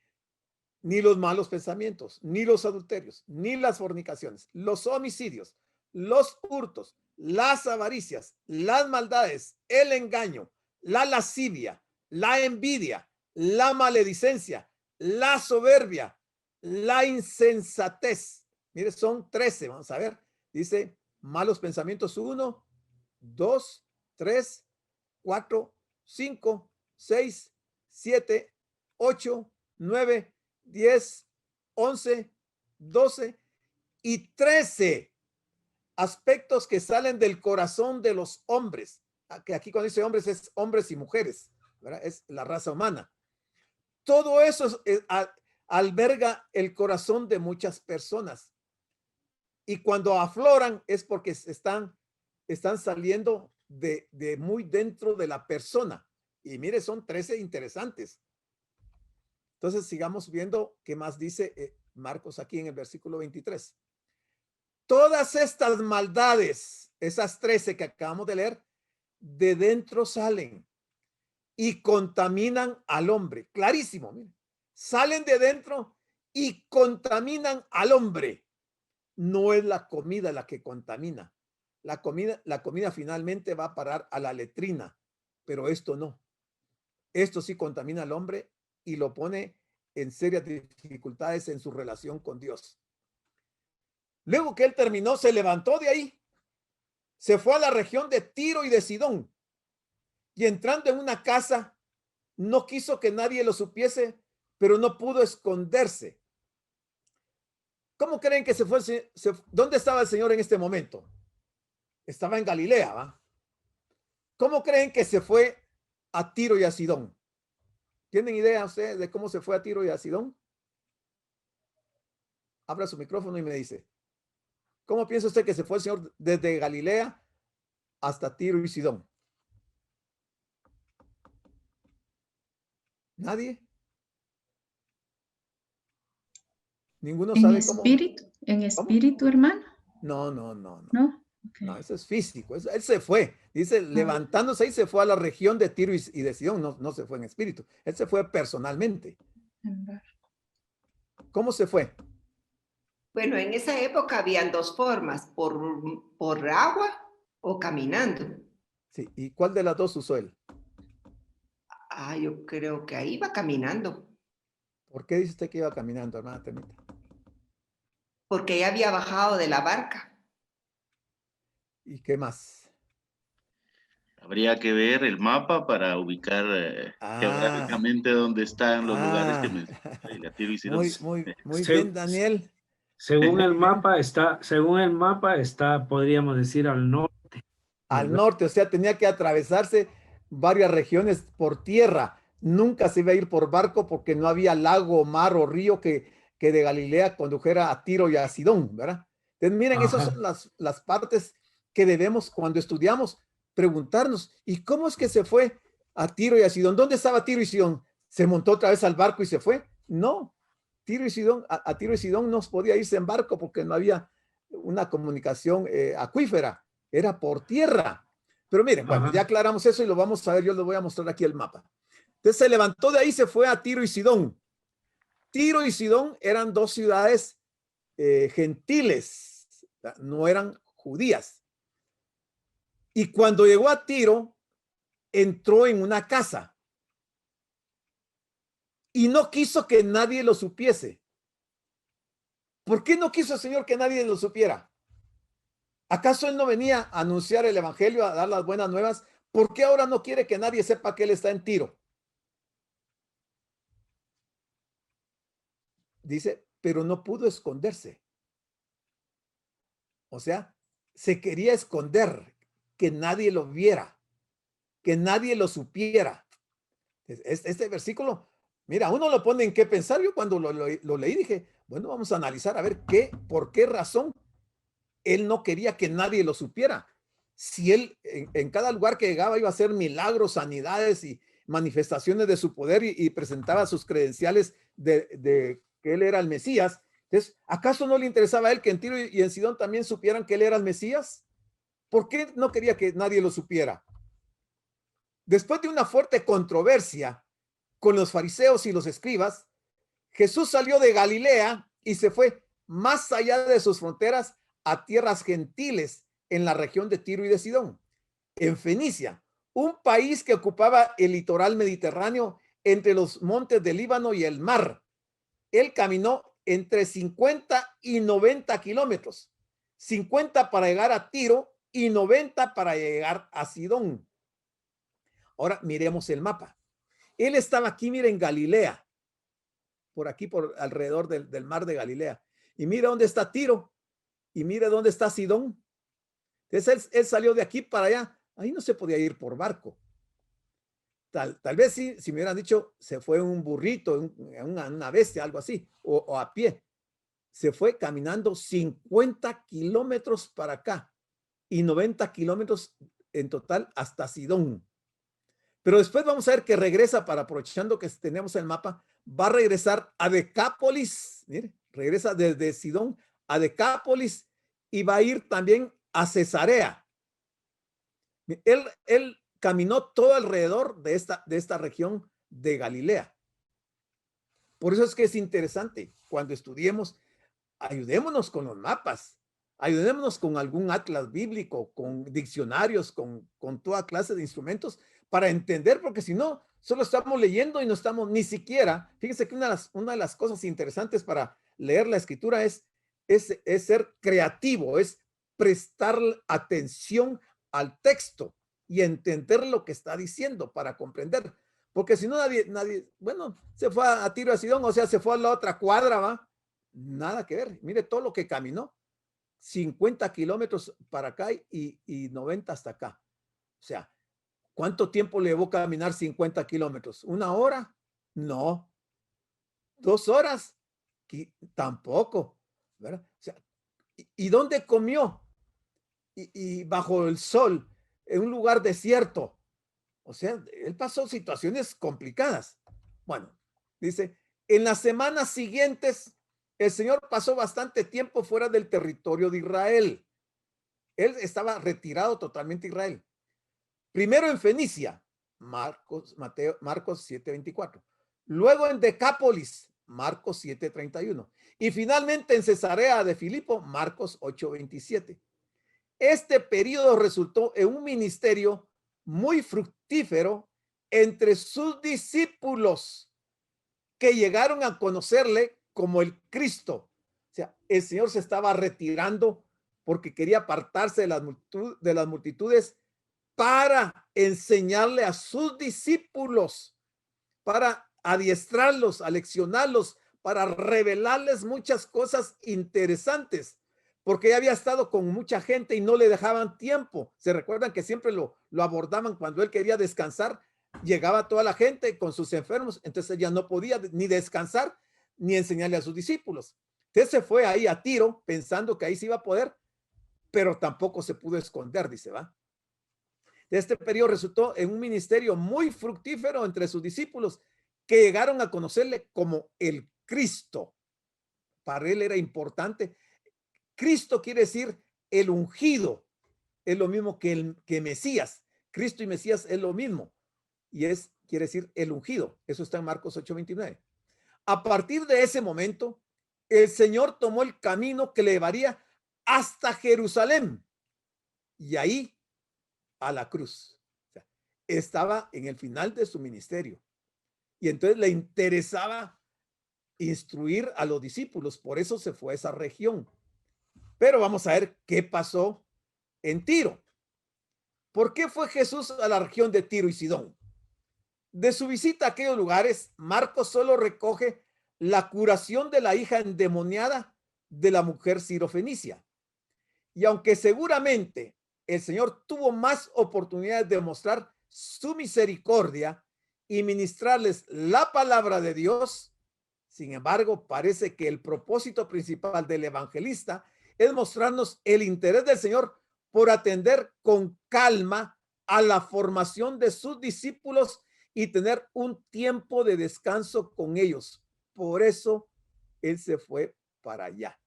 ni los malos pensamientos, ni los adulterios, ni las fornicaciones, los homicidios, los hurtos, las avaricias, las maldades, el engaño, la lascivia, la envidia, la maledicencia, la soberbia, la insensatez. Mire, son 13, vamos a ver. Dice, malos pensamientos 1, 2, 3, 4, 5, 6, 7, 8, 9, 10, 11, 12 y 13 aspectos que salen del corazón de los hombres. Que aquí cuando dice hombres es hombres y mujeres, ¿verdad? Es la raza humana. Todo eso alberga el corazón de muchas personas. Y cuando afloran es porque están saliendo de muy dentro de la persona. Y mire, son 13 interesantes. Entonces sigamos viendo qué más dice Marcos aquí en el versículo 23. Todas estas maldades, esas 13 que acabamos de leer, de dentro salen y contaminan al hombre. Clarísimo, miren. Salen de dentro y contaminan al hombre. No es la comida la que contamina. La comida finalmente va a parar a la letrina, pero esto no. Esto sí contamina al hombre y lo pone en serias dificultades en su relación con Dios. Luego que él terminó, se levantó de ahí, se fue a la región de Tiro y de Sidón, y entrando en una casa, no quiso que nadie lo supiese, pero no pudo esconderse. ¿Cómo creen que se fue? ¿Dónde estaba el Señor en este momento? Estaba en Galilea, ¿va? ¿Cómo creen que se fue a Tiro y a Sidón? ¿Tienen idea ustedes de cómo se fue a Tiro y a Sidón? Abra su micrófono y me dice, ¿cómo piensa usted que se fue el Señor desde Galilea hasta Tiro y Sidón? ¿Nadie? ¿Ninguno sabe cómo? ¿En espíritu, hermano? No. ¿No? Okay. No, eso es físico. Él se fue. Dice, levantándose ahí, se fue a la región de Tiro y de Sidón. No se fue en espíritu. Él se fue personalmente. ¿Cómo se fue? Bueno, en esa época habían dos formas, por agua o caminando. Sí, ¿y cuál de las dos usó él? Yo creo que ahí iba caminando. ¿Por qué dice usted que iba caminando, hermana Temita? Porque ya había bajado de la barca. ¿Y qué más? Habría que ver el mapa para ubicar geográficamente dónde están los lugares que mencioné. Tiro y Sidón. Muy bien, Daniel. Según el mapa está, podríamos decir, al norte. Al norte, o sea, tenía que atravesarse varias regiones por tierra. Nunca se iba a ir por barco porque no había lago, mar o río que de Galilea condujera a Tiro y a Sidón, ¿verdad? Entonces, miren, esas son las partes que debemos, cuando estudiamos, preguntarnos. ¿Y cómo es que se fue a Tiro y a Sidón? ¿Dónde estaba Tiro y Sidón? ¿Se montó otra vez al barco y se fue? No. Tiro y Sidón, a Tiro y Sidón no podía irse en barco porque no había una comunicación acuífera. Era por tierra. Pero miren, bueno, ya aclaramos eso y lo vamos a ver. Yo les voy a mostrar aquí el mapa. Entonces se levantó de ahí, se fue a Tiro y Sidón. Tiro y Sidón eran dos ciudades gentiles, no eran judías. Y cuando llegó a Tiro, entró en una casa y no quiso que nadie lo supiese. ¿Por qué no quiso el Señor que nadie lo supiera? ¿Acaso Él no venía a anunciar el evangelio, a dar las buenas nuevas? ¿Por qué ahora no quiere que nadie sepa que Él está en Tiro? Dice, pero no pudo esconderse. O sea, se quería esconder, que nadie lo viera, que nadie lo supiera. Este versículo, mira, uno lo pone en qué pensar. Yo cuando lo leí dije, bueno, vamos a analizar a ver por qué razón él no quería que nadie lo supiera. Si él en cada lugar que llegaba iba a hacer milagros, sanidades y manifestaciones de su poder y presentaba sus credenciales de que él era el Mesías. Entonces, ¿acaso no le interesaba a él que en Tiro y en Sidón también supieran que él era el Mesías? ¿Por qué no quería que nadie lo supiera? Después de una fuerte controversia con los fariseos y los escribas, Jesús salió de Galilea y se fue más allá de sus fronteras a tierras gentiles en la región de Tiro y de Sidón, en Fenicia, un país que ocupaba el litoral mediterráneo entre los montes del Líbano y el mar. Él caminó entre 50 y 90 kilómetros, 50 para llegar a Tiro y 90 para llegar a Sidón. Ahora miremos el mapa. Él estaba aquí, miren, en Galilea, por aquí, por alrededor del mar de Galilea. Y mira dónde está Tiro y mira dónde está Sidón. Entonces él salió de aquí para allá. Ahí no se podía ir por barco. Tal vez sí, si me hubieran dicho, se fue un burrito, una bestia, algo así, o a pie. Se fue caminando 50 kilómetros para acá y 90 kilómetros en total hasta Sidón. Pero después vamos a ver que regresa, para aprovechando que tenemos el mapa, va a regresar a Decápolis. Mire, regresa desde Sidón a Decápolis y va a ir también a Cesarea. Él caminó todo alrededor de esta región de Galilea. Por eso es que es interesante, cuando estudiemos, ayudémonos con los mapas, ayudémonos con algún atlas bíblico, con diccionarios, con toda clase de instrumentos para entender, porque si no, solo estamos leyendo y no estamos ni siquiera, fíjense que una de las cosas interesantes para leer la escritura es ser creativo, es prestar atención al texto y entender lo que está diciendo para comprender. Porque si no, nadie, bueno, se fue a Tiro a Sidón, o sea, se fue a la otra cuadra, ¿va? Nada que ver. Mire todo lo que caminó. 50 kilómetros para acá y 90 hasta acá. O sea, ¿cuánto tiempo le llevó caminar 50 kilómetros? ¿1 hora? No. 2 horas? Tampoco. ¿Verdad? O sea, ¿y dónde comió? Y bajo el sol, en un lugar desierto. O sea, él pasó situaciones complicadas. Bueno, dice, en las semanas siguientes, el Señor pasó bastante tiempo fuera del territorio de Israel. Él estaba retirado totalmente de Israel. Primero en Fenicia, Marcos 7:24. Luego en Decápolis, Marcos 7:31. Y finalmente en Cesarea de Filipo, Marcos 8:27. Este periodo resultó en un ministerio muy fructífero entre sus discípulos que llegaron a conocerle como el Cristo. O sea, el Señor se estaba retirando porque quería apartarse de las multitudes para enseñarle a sus discípulos, para adiestrarlos, aleccionarlos, para revelarles muchas cosas interesantes, porque ya había estado con mucha gente y no le dejaban tiempo. Se recuerdan que siempre lo abordaban cuando él quería descansar, llegaba toda la gente con sus enfermos, entonces ya no podía ni descansar ni enseñarle a sus discípulos. Entonces se fue ahí a Tiro pensando que ahí se iba a poder, pero tampoco se pudo esconder, dice, ¿va? Este periodo resultó en un ministerio muy fructífero entre sus discípulos que llegaron a conocerle como el Cristo. Para él era importante. Cristo quiere decir el ungido. Es lo mismo que Mesías. Cristo y Mesías es lo mismo. Y quiere decir el ungido. Eso está en Marcos 8:29. A partir de ese momento, el Señor tomó el camino que le llevaría hasta Jerusalén. Y ahí a la cruz. O sea, estaba en el final de su ministerio. Y entonces le interesaba instruir a los discípulos. Por eso se fue a esa región. Pero vamos a ver qué pasó en Tiro. ¿Por qué fue Jesús a la región de Tiro y Sidón? De su visita a aquellos lugares, Marcos solo recoge la curación de la hija endemoniada de la mujer sirofenicia. Y aunque seguramente el Señor tuvo más oportunidades de mostrar su misericordia y ministrarles la palabra de Dios, sin embargo, parece que el propósito principal del evangelista es mostrarnos el interés del Señor por atender con calma a la formación de sus discípulos y tener un tiempo de descanso con ellos. Por eso él se fue para allá.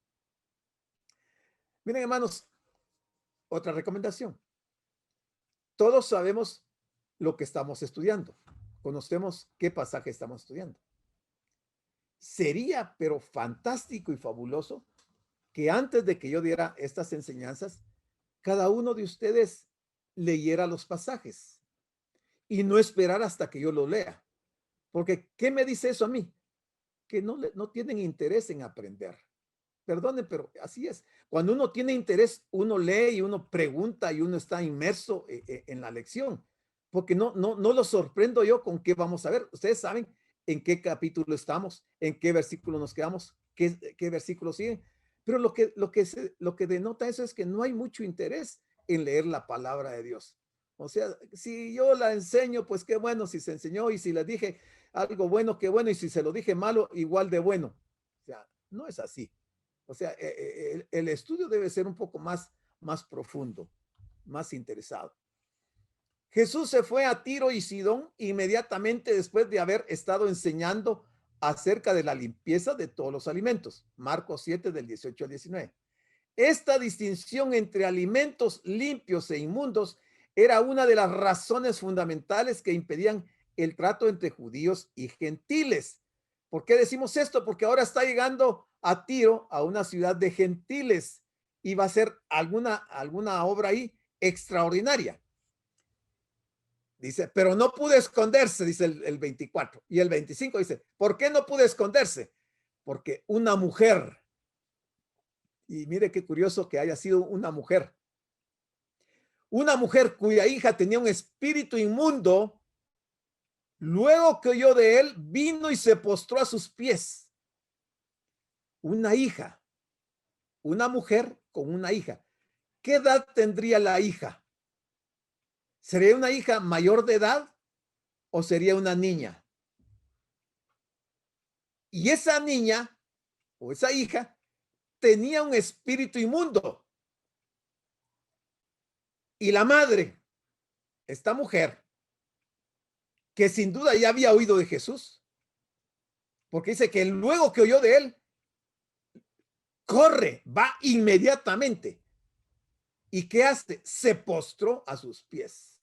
Miren, hermanos, otra recomendación. Todos sabemos lo que estamos estudiando. Conocemos qué pasaje estamos estudiando. Sería, pero fantástico y fabuloso, que antes de que yo diera estas enseñanzas, cada uno de ustedes leyera los pasajes y no esperar hasta que yo lo lea. Porque, ¿qué me dice eso a mí? Que no tienen interés en aprender. Perdonen, pero así es. Cuando uno tiene interés, uno lee y uno pregunta y uno está inmerso en la lección. Porque no lo sorprendo yo con qué vamos a ver. Ustedes saben en qué capítulo estamos, en qué versículo nos quedamos, qué versículo sigue. Pero lo que denota eso es que no hay mucho interés en leer la palabra de Dios. O sea, si yo la enseño, pues qué bueno si se enseñó, y si le dije algo bueno, qué bueno, y si se lo dije malo, igual de bueno. O sea, no es así. O sea, el estudio debe ser un poco más profundo, más interesado. Jesús se fue a Tiro y Sidón inmediatamente después de haber estado enseñando acerca de la limpieza de todos los alimentos. Marcos 7 del 18 al 19. Esta distinción entre alimentos limpios e inmundos era una de las razones fundamentales que impedían el trato entre judíos y gentiles. ¿Por qué decimos esto? Porque ahora está llegando a Tiro, a una ciudad de gentiles, y va a ser alguna obra ahí extraordinaria. Dice, pero no pude esconderse, dice el 24. Y el 25 dice, ¿por qué no pude esconderse? Porque una mujer, y mire qué curioso que haya sido una mujer cuya hija tenía un espíritu inmundo, luego que oyó de él, vino y se postró a sus pies. Una hija, una mujer con una hija. ¿Qué edad tendría la hija? ¿Sería una hija mayor de edad o sería una niña? Y esa niña o esa hija tenía un espíritu inmundo. Y la madre, esta mujer, que sin duda ya había oído de Jesús, porque dice que luego que oyó de él, corre, va inmediatamente. ¿Y qué hace? Se postró a sus pies.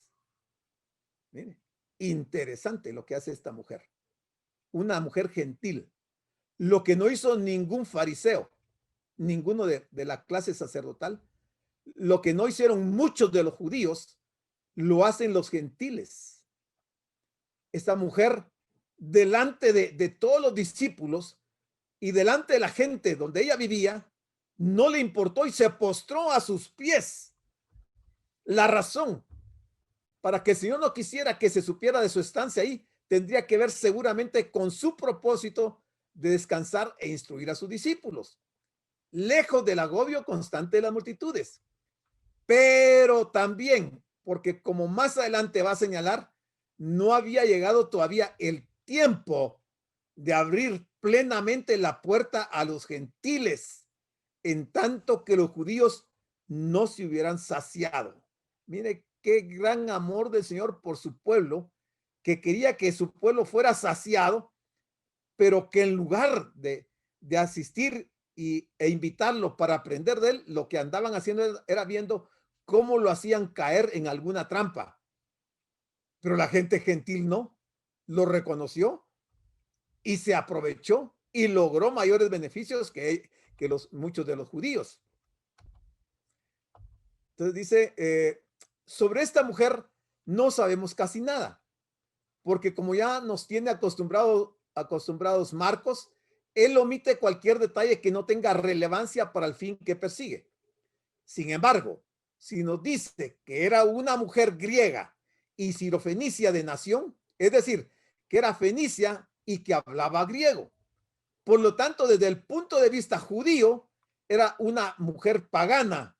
Mire, interesante lo que hace esta mujer. Una mujer gentil. Lo que no hizo ningún fariseo, ninguno de la clase sacerdotal, lo que no hicieron muchos de los judíos, lo hacen los gentiles. Esta mujer, delante de todos los discípulos y delante de la gente donde ella vivía, no le importó y se postró a sus pies. La razón para que el Señor no quisiera que se supiera de su estancia ahí, tendría que ver seguramente con su propósito de descansar e instruir a sus discípulos, lejos del agobio constante de las multitudes. Pero también, porque como más adelante va a señalar, no había llegado todavía el tiempo de abrir plenamente la puerta a los gentiles, en tanto que los judíos no se hubieran saciado. Mire qué gran amor del Señor por su pueblo, que quería que su pueblo fuera saciado, pero que en lugar de asistir e invitarlo para aprender de él, lo que andaban haciendo era viendo cómo lo hacían caer en alguna trampa. Pero la gente gentil no, lo reconoció y se aprovechó y logró mayores beneficios que muchos de los judíos. Entonces dice, sobre esta mujer no sabemos casi nada, porque como ya nos tiene acostumbrados Marcos, él omite cualquier detalle que no tenga relevancia para el fin que persigue. Sin embargo, si nos dice que era una mujer griega y sirofenicia de nación, es decir, que era fenicia y que hablaba griego. Por lo tanto, desde el punto de vista judío, era una mujer pagana,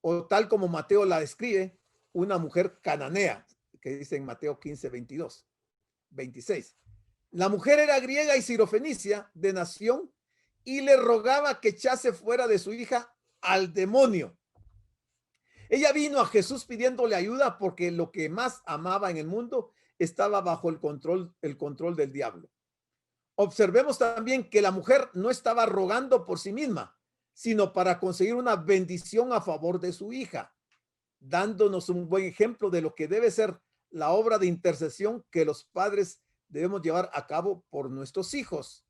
o tal como Mateo la describe, una mujer cananea, que dice en Mateo 15, 26. La mujer era griega y sirofenicia de nación y le rogaba que echase fuera de su hija al demonio. Ella vino a Jesús pidiéndole ayuda porque lo que más amaba en el mundo estaba bajo el control del diablo. Observemos también que la mujer no estaba rogando por sí misma, sino para conseguir una bendición a favor de su hija, dándonos un buen ejemplo de lo que debe ser la obra de intercesión que los padres debemos llevar a cabo por nuestros hijos.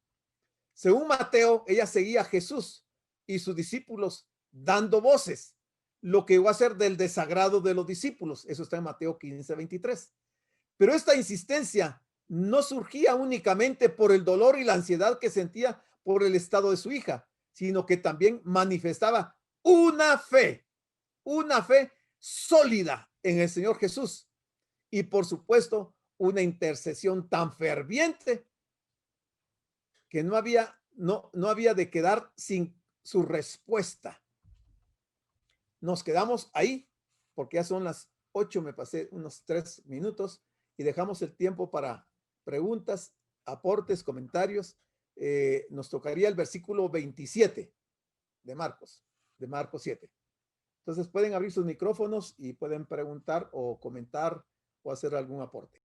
Según Mateo, ella seguía a Jesús y sus discípulos dando voces, lo que iba a ser del desagrado de los discípulos. Eso está en Mateo 15, 23. Pero esta insistencia no surgía únicamente por el dolor y la ansiedad que sentía por el estado de su hija, sino que también manifestaba una fe sólida en el Señor Jesús y por supuesto una intercesión tan ferviente que no había de quedar sin su respuesta. Nos quedamos ahí porque ya son las 8, me pasé unos 3 minutos y dejamos el tiempo para preguntas, aportes, comentarios. Nos tocaría el versículo 27 de Marcos 7. Entonces pueden abrir sus micrófonos y pueden preguntar o comentar o hacer algún aporte.